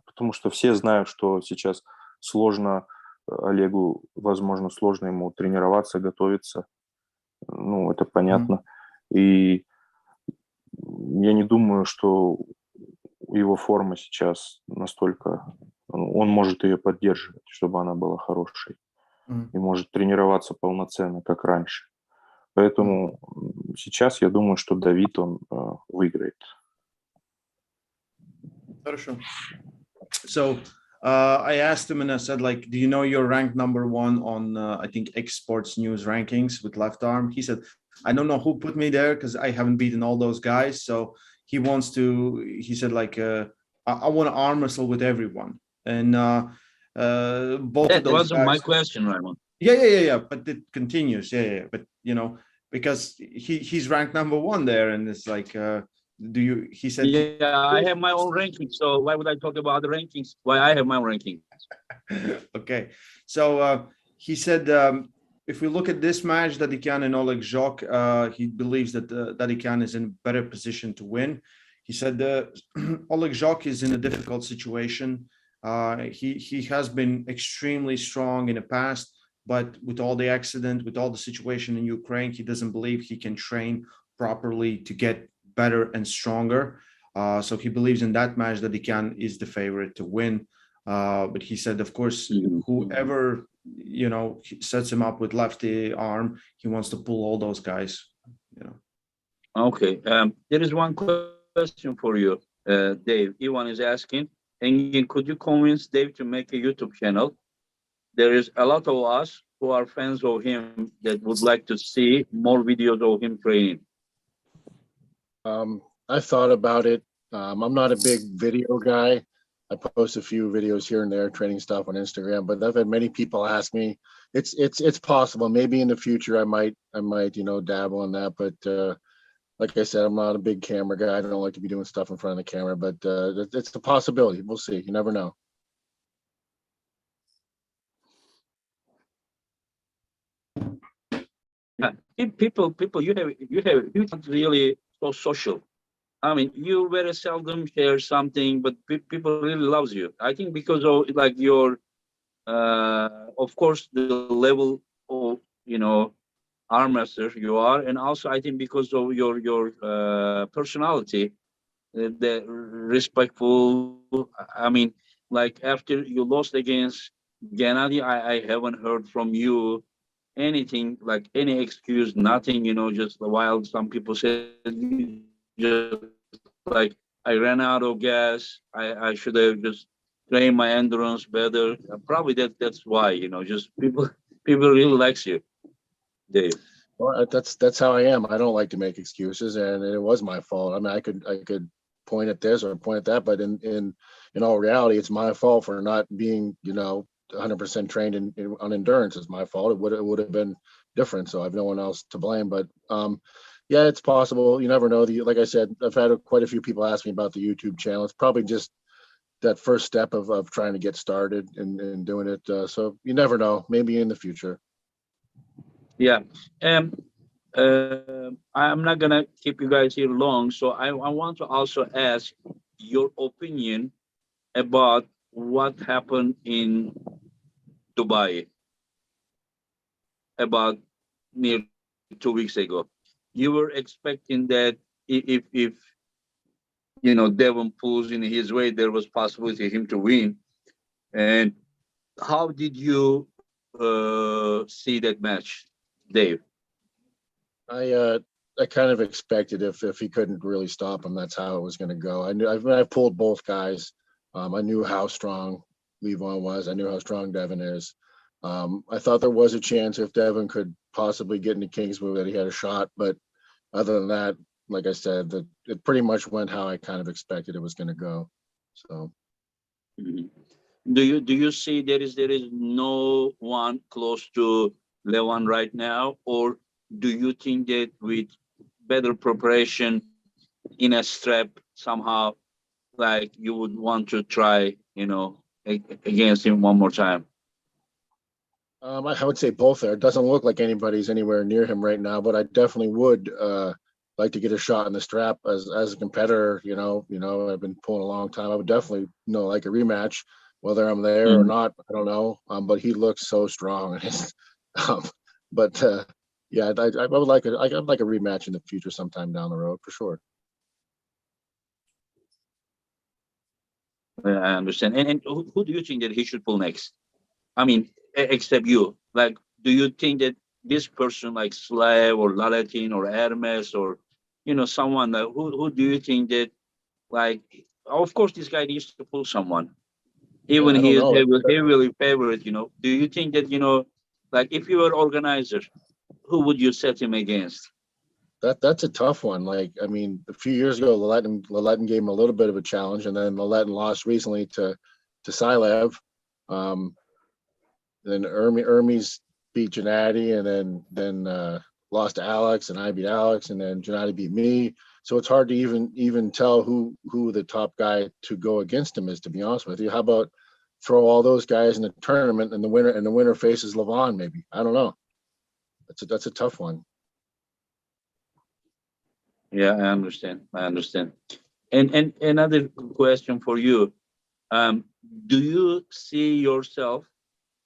Потому что все знают, что сейчас сложно Олегу, возможно, сложно ему тренироваться, готовиться. Это понятно. И я не думаю, что его форма сейчас настолько... Он может ее поддерживать, чтобы она была хорошей. И может тренироваться полноценно, как раньше. Поэтому сейчас я думаю, что Давид, он выиграет. Хорошо. So, I asked him and I said, do you know you're ranked number 1 on, I think, X Sports News rankings with left arm? He said, I don't know who put me there because I haven't beaten all those guys. So he said, I want to arm wrestle with everyone. And both of those wasn't guys, my question, Raymond. Yeah. But it continues. Yeah. But, because he's ranked number 1 there. And it's he said, yeah, I have my own ranking. So why would I talk about the rankings? Why I have my own ranking? Okay. So he said, if we look at this match, Dadikyan and Oleg Zhok, he believes that Dadikyan is in a better position to win. He said Oleg Zhok is in a difficult situation. He has been extremely strong in the past, but with all the accident, with all the situation in Ukraine, he doesn't believe he can train properly to get better and stronger. So he believes in that match that Dadikyan is the favorite to win. But he said, of course, Mhm. whoever, sets him up with lefty arm, he wants to pull all those guys, Okay. There is one question for you, Dave. Ivan is asking, Engin, could you convince Dave to make a YouTube channel? There is a lot of us who are fans of him that would like to see more videos of him training. I thought about it. I'm not a big video guy. I post a few videos here and there, training stuff on Instagram, but I've had many people ask me. It's possible. Maybe in the future I might dabble in that. But like I said, I'm not a big camera guy. I don't like to be doing stuff in front of the camera, but it's a possibility. We'll see. You never know. Yeah. People, you not really so social. I mean, you very seldom share something, but people really loves you. I think because of like your, of course, the level of arm master you are, and also I think because of your personality, the respectful. I mean, like after you lost against Gennady, I haven't heard from you anything like any excuse, nothing. Just while some people said just like I ran out of gas. I should have just trained my endurance better. Probably that's why. Just people really likes you, Dave. Well, that's how I am. I don't like to make excuses, and it was my fault. I mean, I could point at this or point at that, but in all reality, it's my fault for not being 100% trained on endurance. It's my fault. It would have been different. So I have no one else to blame. But yeah, it's possible. You never know. Like I said, I've had quite a few people ask me about the YouTube channel. It's probably just that first step of trying to get started and doing it. So you never know. Maybe in the future. Yeah. I'm not gonna keep you guys here long, so I want to also ask your opinion about what happened in Dubai about near 2 weeks ago. You were expecting that if Devon pulls in his way, there was possibility of him to win. And how did you see that match, Dave? I kind of expected if he couldn't really stop him, that's how it was going to go. I pulled both guys. I knew how strong Levan was. I knew how strong Devon is. I thought there was a chance if Devon could possibly get into King's move that he had a shot, but other than that, like I said, it pretty much went how I kind of expected it was going to go. So. Mhm. Do you see there is no one close to Levan right now, or do you think that with better preparation in a strap somehow, like you would want to try, against him one more time? I would say both there. It doesn't look like anybody's anywhere near him right now, but I definitely would like to get a shot in the strap as a competitor. I've been pulling a long time. I would definitely like a rematch, whether I'm there or Mhm. not. I don't know. But he looks so strong. But yeah, I would like I'd like a rematch in the future sometime down the road for sure. I understand. And who do you think that he should pull next? I mean, except you. Like, do you think that this person like Slav or Lalatin or Hermes or someone like who do you think that like of course this guy needs to pull someone. Yeah, Even I he don't is know. heavily favorite. Do you think that like if you were organizer, who would you set him against? That's a tough one. Like, I mean, a few years ago, Laletin gave him a little bit of a challenge, and then Laletin lost recently to Silev. Um, then Ermi's beat Gennady, and then lost to Alex, and I beat Alex, and then Gennady beat me. So it's hard to even tell who the top guy to go against him is. To be honest with you, how about throw all those guys in the tournament, and the winner faces Levan? Maybe, I don't know. That's a tough one. Yeah, I understand. And another question for you. Um, do you see yourself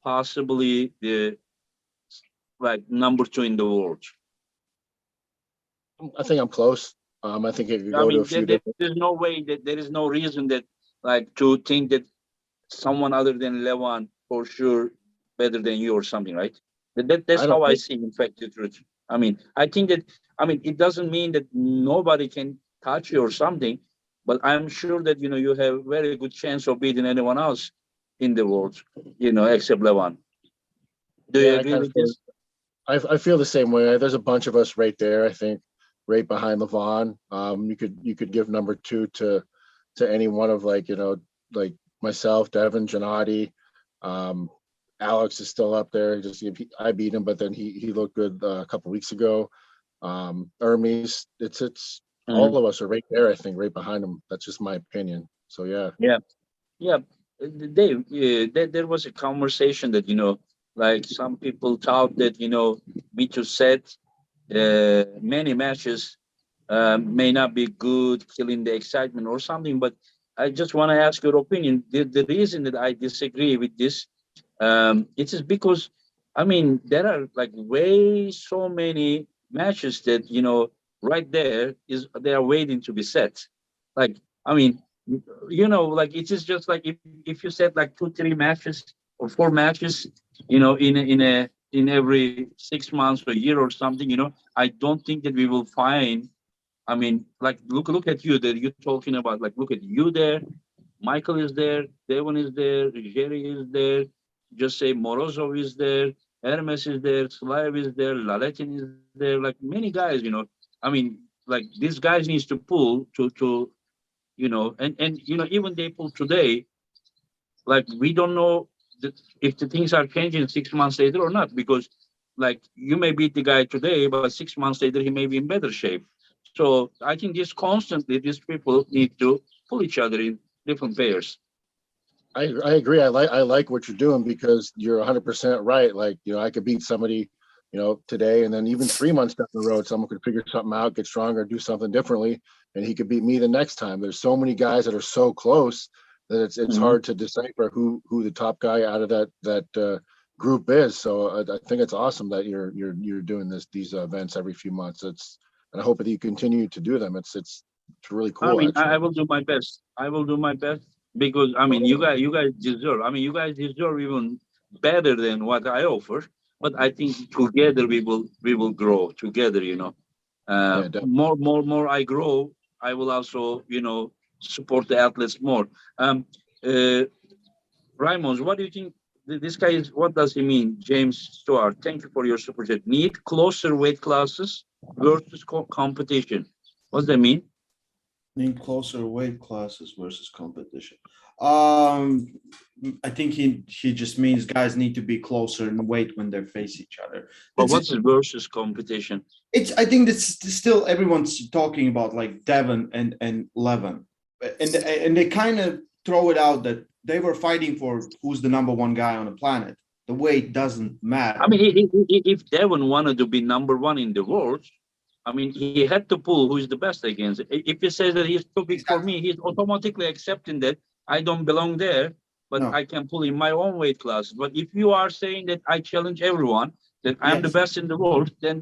possibly the like number two in the world? I think I'm close. I think it could I go to a mean, few there different. is no way that there is no reason that like to think that someone other than Levan for sure better than you or something, right? That's I don't how I think see, in fact, the truth. I mean, I think that, I mean, it doesn't mean that nobody can touch you or something, but I'm sure that, you have very good chance of beating anyone else in the world, except Levan. Do you yeah, I agree kind of with feel this? I feel the same way. There's a bunch of us right there, I think, right behind Levan. You could give number two to any one of like myself, Devin, Gennady. Um, Alex is still up there. I beat him, but then he looked good a couple weeks ago. Hermes, it's Mhm. all of us are right there, I think, right behind him. That's just my opinion. So yeah. Yeah. Yeah, Dave, there was a conversation that, like some people thought that, me to set many matches may not be good, killing the excitement or something. But I just want to ask your opinion. The reason that I disagree with this, it is because, I mean, there are like way so many matches that, right there is they are waiting to be set. Like, I mean, like it is just like if you set like 2, 3 matches or 4 matches, in every 6 months or a year or something, I don't think that we will find. I mean, like look at you that you're talking about. Like look at you there. Michael is there. Devon is there. Jerry is there. Just say Morozov is there. Hermes is there. Slav is there. Laletin is there. Like many guys, I mean, like these guys needs to pull to and even they pull today. Like we don't know if the things are changing 6 months later or not, because like you may beat the guy today, but 6 months later he may be in better shape. So I think this constantly these people need to pull each other in different pairs. I agree. I like what you're doing because you're 100% right. Like, I could beat somebody, today, and then even 3 months down the road, someone could figure something out, get stronger, do something differently, and he could beat me the next time. There's so many guys that are so close that it's Mhm. hard to decipher who the top guy out of that group is. So I think it's awesome that you're doing these events every few months. And I hope that you continue to do them. It's really I cool, mean, I actually. will do my best. I will do my best because I mean, you guys deserve. I mean, you guys deserve even better than what I offer. But I think together we will grow together. Yeah, definitely. More I grow, I will also support the athletes more. Um, uh, Raimons, what do you think? This guy is. What does he mean, James Stewart? Thank you for your super chat. Need closer weight classes versus competition. What does that mean? Need closer weight classes versus competition. Um, I think he just means guys need to be closer in weight when they face each other. But That's it. what's versus competition? I think that's still everyone's talking about like Devon and Levan, and they kind of throw it out that they were fighting for who's the number one guy on the planet. The weight doesn't I matter. mean, if Devon wanted to be number one in the world, I mean, he had to pull who is the best against. If he says that he's too big for Exactly. me, he's automatically accepting that I don't belong there, but No. I can pull in my own weight class. But if you are saying that I challenge everyone, that I'm the Yes. best in the world, then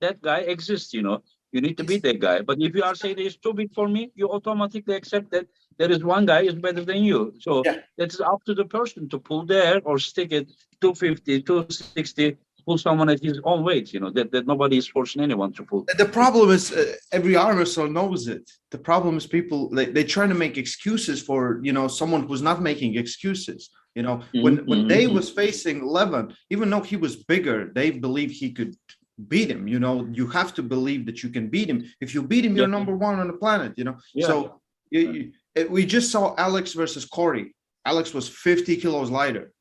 that guy exists. You need to beat that guy. But if you are saying that he's too big for me, you automatically accept that there is one guy is better than you. So Yeah. it's up to the person to pull there or stick it 250, 260, pull someone at his own weight, that nobody is forcing anyone to pull. The problem is every arm wrestler knows it. The problem is people they're trying to make excuses for someone who's not making excuses. When Mhm. Dave was facing Levan, even though he was bigger, Dave believed he could beat him. You have to believe that you can beat him. If you beat him, Yeah, you're number one on the planet. yeah. So we just saw Alex versus Corey. Alex was 50 kilos lighter.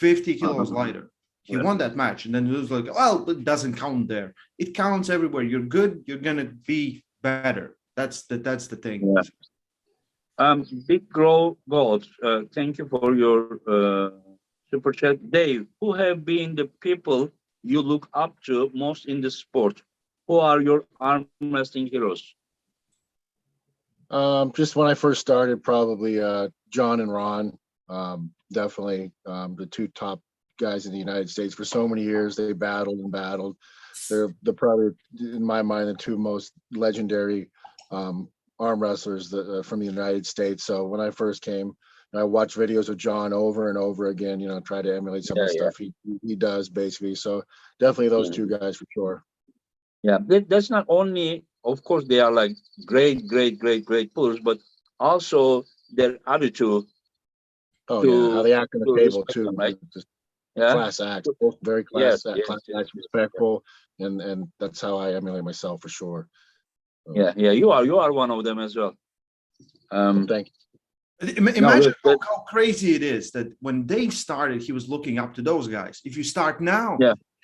50 kilos Uh-huh. lighter. He Yeah. won that match, and then it was like, well, it doesn't count there. It counts everywhere. You're good. You're gonna be better. That's the thing. Yeah. Big Grow Gold, thank you for your super chat. Dave, who have been the people you look up to most in the sport? Who are your arm wrestling heroes? Just when I first started, probably John and Ron, definitely the two top guys in the United States for so many years. They battled and battled. They're probably, in my mind, the two most legendary arm wrestlers from the United States. So when I first came, I watch videos of John over and over again, try to emulate some of the stuff he does basically. So definitely those two guys for sure. Yeah, that's not only, of course, they are like great pullers, but also their attitude. Oh yeah, how they act on the table respect too, them, right? Just Yeah. class acts, both very class Yes, acts, respectful, and that's how I emulate myself for sure. Yeah, you are one of them as well. Thank you. Imagine how crazy it is that when Dave started, he was looking up to those guys. If you start now,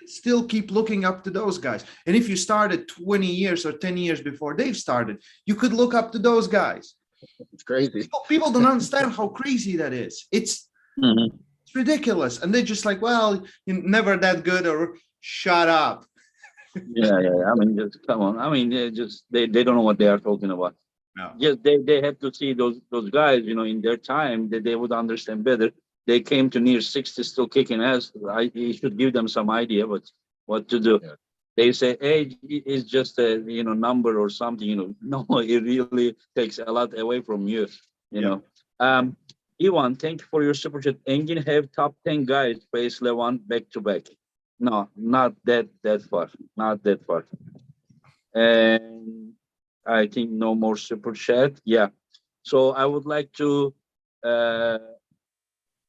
still keep looking up to those guys. And if you started 20 years or 10 years before Dave started, you could look up to those guys. It's crazy. People don't understand how crazy that is. It's ridiculous. And they're just like, well, you're never that good, or shut up. Yeah. I mean, just come on. I mean, they don't know what they are talking about. No. Just they have to see those guys, in their time, that they would understand better. They came to near 60 still kicking ass. You should give them some idea what to do. Yeah. They say age is just a number or something. No, it really takes a lot away from you. You know. Ivan, thank you for your super chat. Engin have top 10 guys face Levan back to back. No, not that far. Not that far. And I think no more super chat. Yeah. So I would like to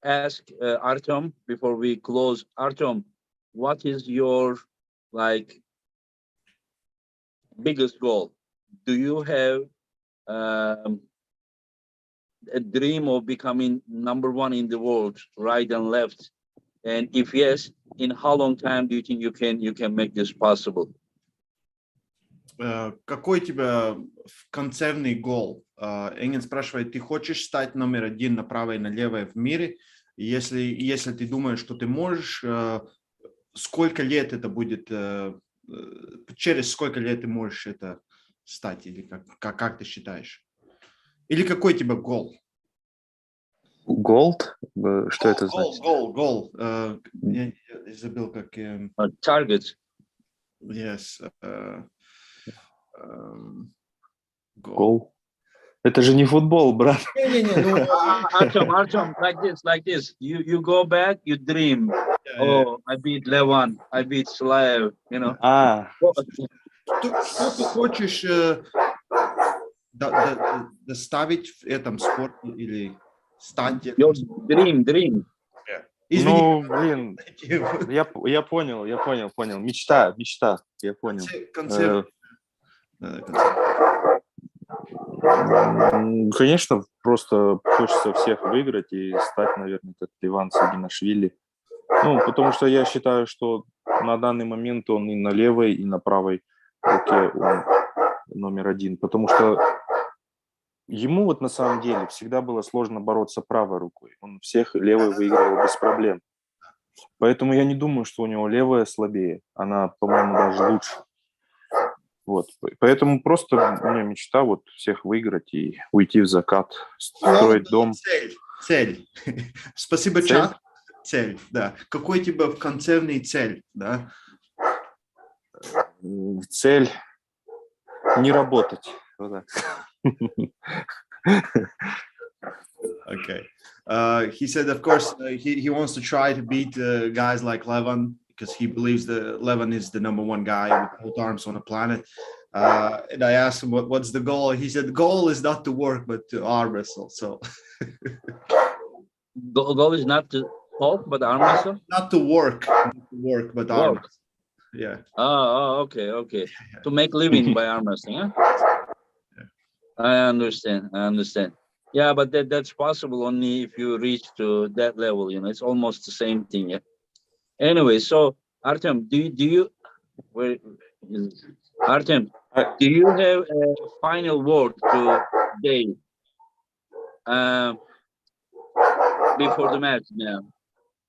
ask Artem before we close. Artem, what is your biggest goal? Do you have a dream of becoming number one in the world, right and left? And if yes, in how long time do you think you can make this possible? Какой у тебя концерный гол? Engin спрашивает, ты хочешь стать номер один направо и налево в мире? Если ты думаешь, что ты можешь, сколько лет это будет, через сколько лет ты можешь это стать? Или как ты считаешь? Или какой у тебя гол? Gold? Что это значит? Гол. Я забыл, как... Target. Yes. Гол. Это же не футбол, брат. Artem, like this. You go back, you dream. Oh, I beat Levan, I beat Slav, Что ты хочешь доставить в этом спорте или стать? Your dream. Извини. Ну, блин, я понял. Мечта, я понял. Конечно, просто хочется всех выиграть и стать, наверное, как Леван Сагинашвили. Потому что я считаю, что на данный момент он и на левой, и на правой руке он номер один. Потому что ему на самом деле всегда было сложно бороться правой рукой. Он всех левой выигрывал без проблем. Поэтому я не думаю, что у него левая слабее. Она, по-моему, даже лучше. Поэтому просто у меня мечта всех выиграть и уйти в закат, строить дом. Цель. Спасибо, чат. Цель, да. Какой у тебя концерный цель, да? Цель не работать. Okay. He said, of course, he wants to try to beat guys like Levan, because he believes that Levan is the number one guy with both arms on the planet. And I asked him, what's the goal? He said, the goal is not to work, but to arm wrestle. So goal is not to talk, but arm wrestle? Not to work, but arm wrestle. Yeah. Oh, okay. Yeah. To make living by arm wrestling, huh? Yeah. I understand. Yeah, but that's possible only if you reach to that level. It's almost the same thing. Yeah. Anyway, so Artem, do you have a final word to Dave before the match now?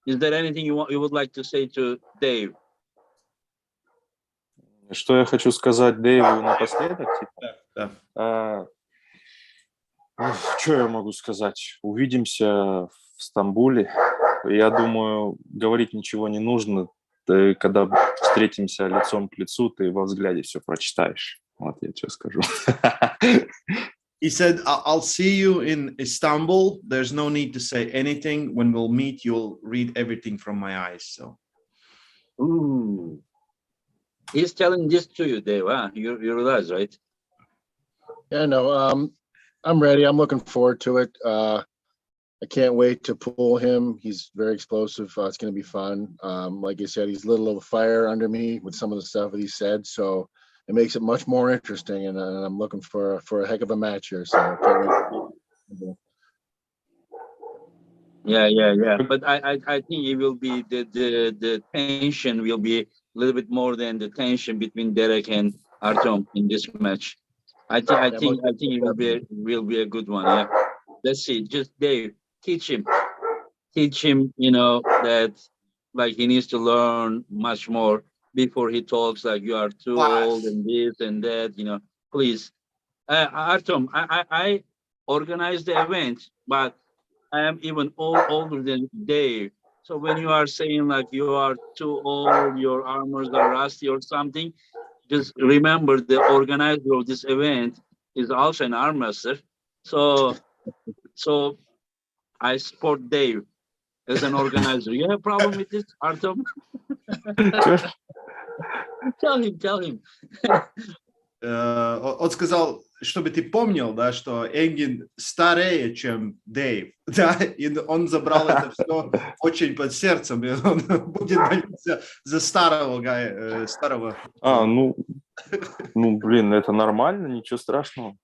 Is there anything you would like to say to Dave? Что я хочу сказать Дэйву напоследок? Да. Что я могу сказать? Увидимся в Стамбуле. Я думаю, говорить ничего не нужно. Ты, когда встретимся лицом к лицу, ты во взгляде все прочитаешь. Вот я что скажу. He said, I'll see you in Istanbul. There's no need to say anything. When we'll meet, you'll read everything from my eyes. So, Ooh. He's telling this to you, Dave. Huh? You realize, right? Yeah, no, I'm ready. I'm looking forward to it. I can't wait to pull him. He's very explosive. It's going to be fun. Like I said, he's lit a little fire under me with some of the stuff that he said. So it makes it much more interesting. And I'm looking for a heck of a match here. So I can't wait. Yeah. But I think it will be the tension will be a little bit more than the tension between Derek and Artem in this match. I think it will be a good one. Yeah. Let's see. Just Dave, teach him. You know that like he needs to learn much more before he talks like you are too old and this and that. You know, please, Artem. I organized the event, but I am even older than Dave. So when you are saying like you are too old, your armors are rusty or something, just remember the organizer of this event is also an arm wrestler. So I support Dave as an organizer. You have problem with this, Artem? Tell him. Он сказал, чтобы ты помнил, да, что Энгин старее, чем Дэйв, да, и он забрал это все очень под сердцем, и он будет молиться за старого. Блин, это нормально, ничего страшного.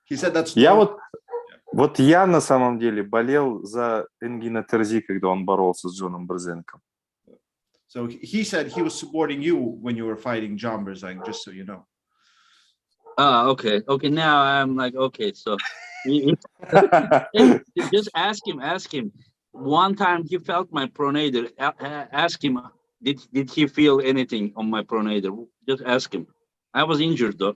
He said that's Вот я на самом деле болел за Энгина Терзи, когда он боролся с Джоном Брзенком. So he said he was supporting you when you were fighting John Brzenk, just so you know. Okay. Now I'm like, okay. So just ask him. One time he felt my pronator. Ask him, did he feel anything on my pronator? Just ask him. I was injured though.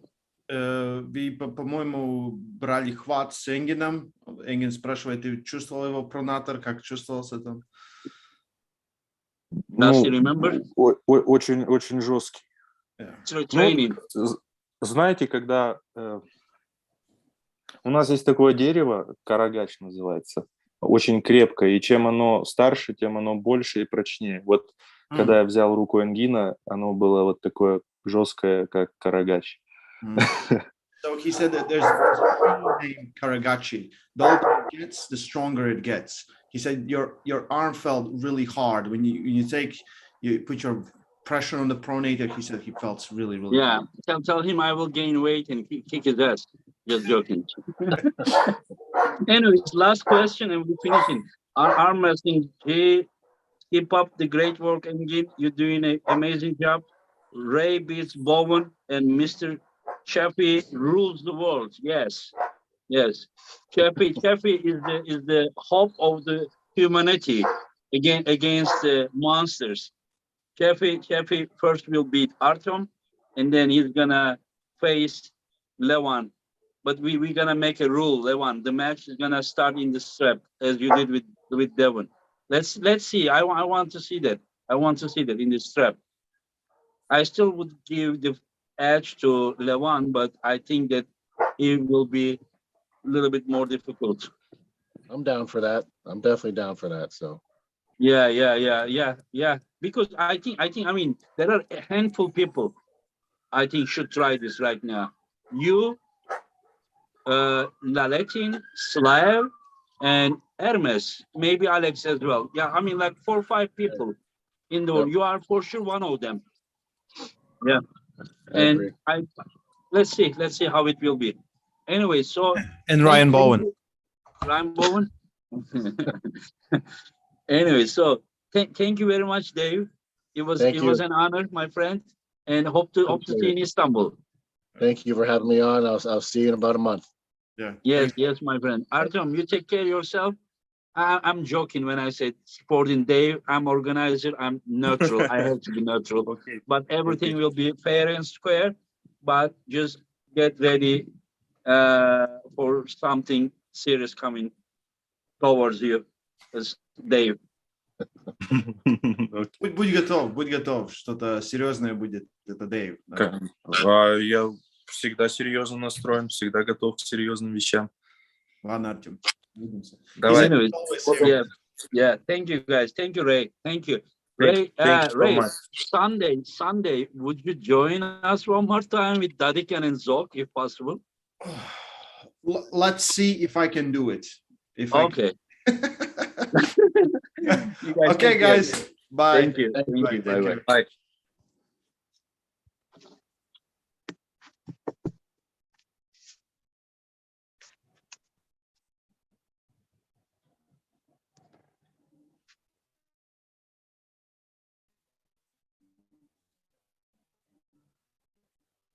Вы, по-моему, брали хват с Энгином. Энгин спрашивает, ты чувствовал его пронатор? Как чувствовался там? Does he remember? Очень жесткий. Training. Знаете, когда у нас есть такое дерево, карагач называется, очень крепкое, и чем оно старше, тем оно больше и прочнее. Вот когда я взял руку Энгина, оно было вот такое жесткое, как карагач. So he said that there's a tree named Karagachi. The older it gets, the stronger it gets. He said your arm felt really hard when you put your pressure on the pronator. He said he felt really yeah. hard. Tell him I will gain weight and kick his ass. Just joking. Anyways, last question and we're finishing. Our arm wrestling. Keep up the great work, Engin. You're doing an amazing job. Ray beats Bowen and Mr. Chaffee rules the world. Yes. Chaffee is the hope of the humanity against the monsters. Chaffee first will beat Artem, and then he's gonna face Levan. But we're gonna make a rule, Levan. The match is gonna start in the strap as you did with Devon. Let's see. I want to see that. I want to see that in the strap. I still would give the edge to Levan, but I think that it will be a little bit more difficult. I'm down for that. I'm definitely down for that. So. Yeah. Because I mean, there are a handful of people I think should try this right now. You, Laletin, Slav, and Hermes, maybe Alex as well. Yeah, I mean, like 4 or 5 people in the world. You are for sure one of them. Yeah. And let's see how it will be. Anyway, so and Ryan Bowen. Anyway, so thank you very much, Dave. It was an honor, my friend, and hope to see you in Istanbul. Thank you for having me on. I'll see you in about a month. Yeah. Yes, my friend. Artem, you take care of yourself. I'm joking when I said supporting Dave. I'm organizer. I'm neutral. I have to be neutral. Okay. But everything will be fair and square. But just get ready for something serious coming towards you, as Dave. Будь готов, что-то серьезное будет. Это Дэйв. Я всегда серьезно настроен, всегда готов к серьезным вещам. Ладно, Артем. Увидимся. Давай. Anyways, Always yeah, yeah. Thank you, guys. Thank you, Ray. Thank you. Thank you so Ray, much. Sunday, would you join us one more time with Dadikyan and Zok, if possible? Let's see if I can do it. If I Okay. can. You guys Okay, take care. guys. Bye. Thank you. Thank Bye. you. Take Bye-bye. care. Bye.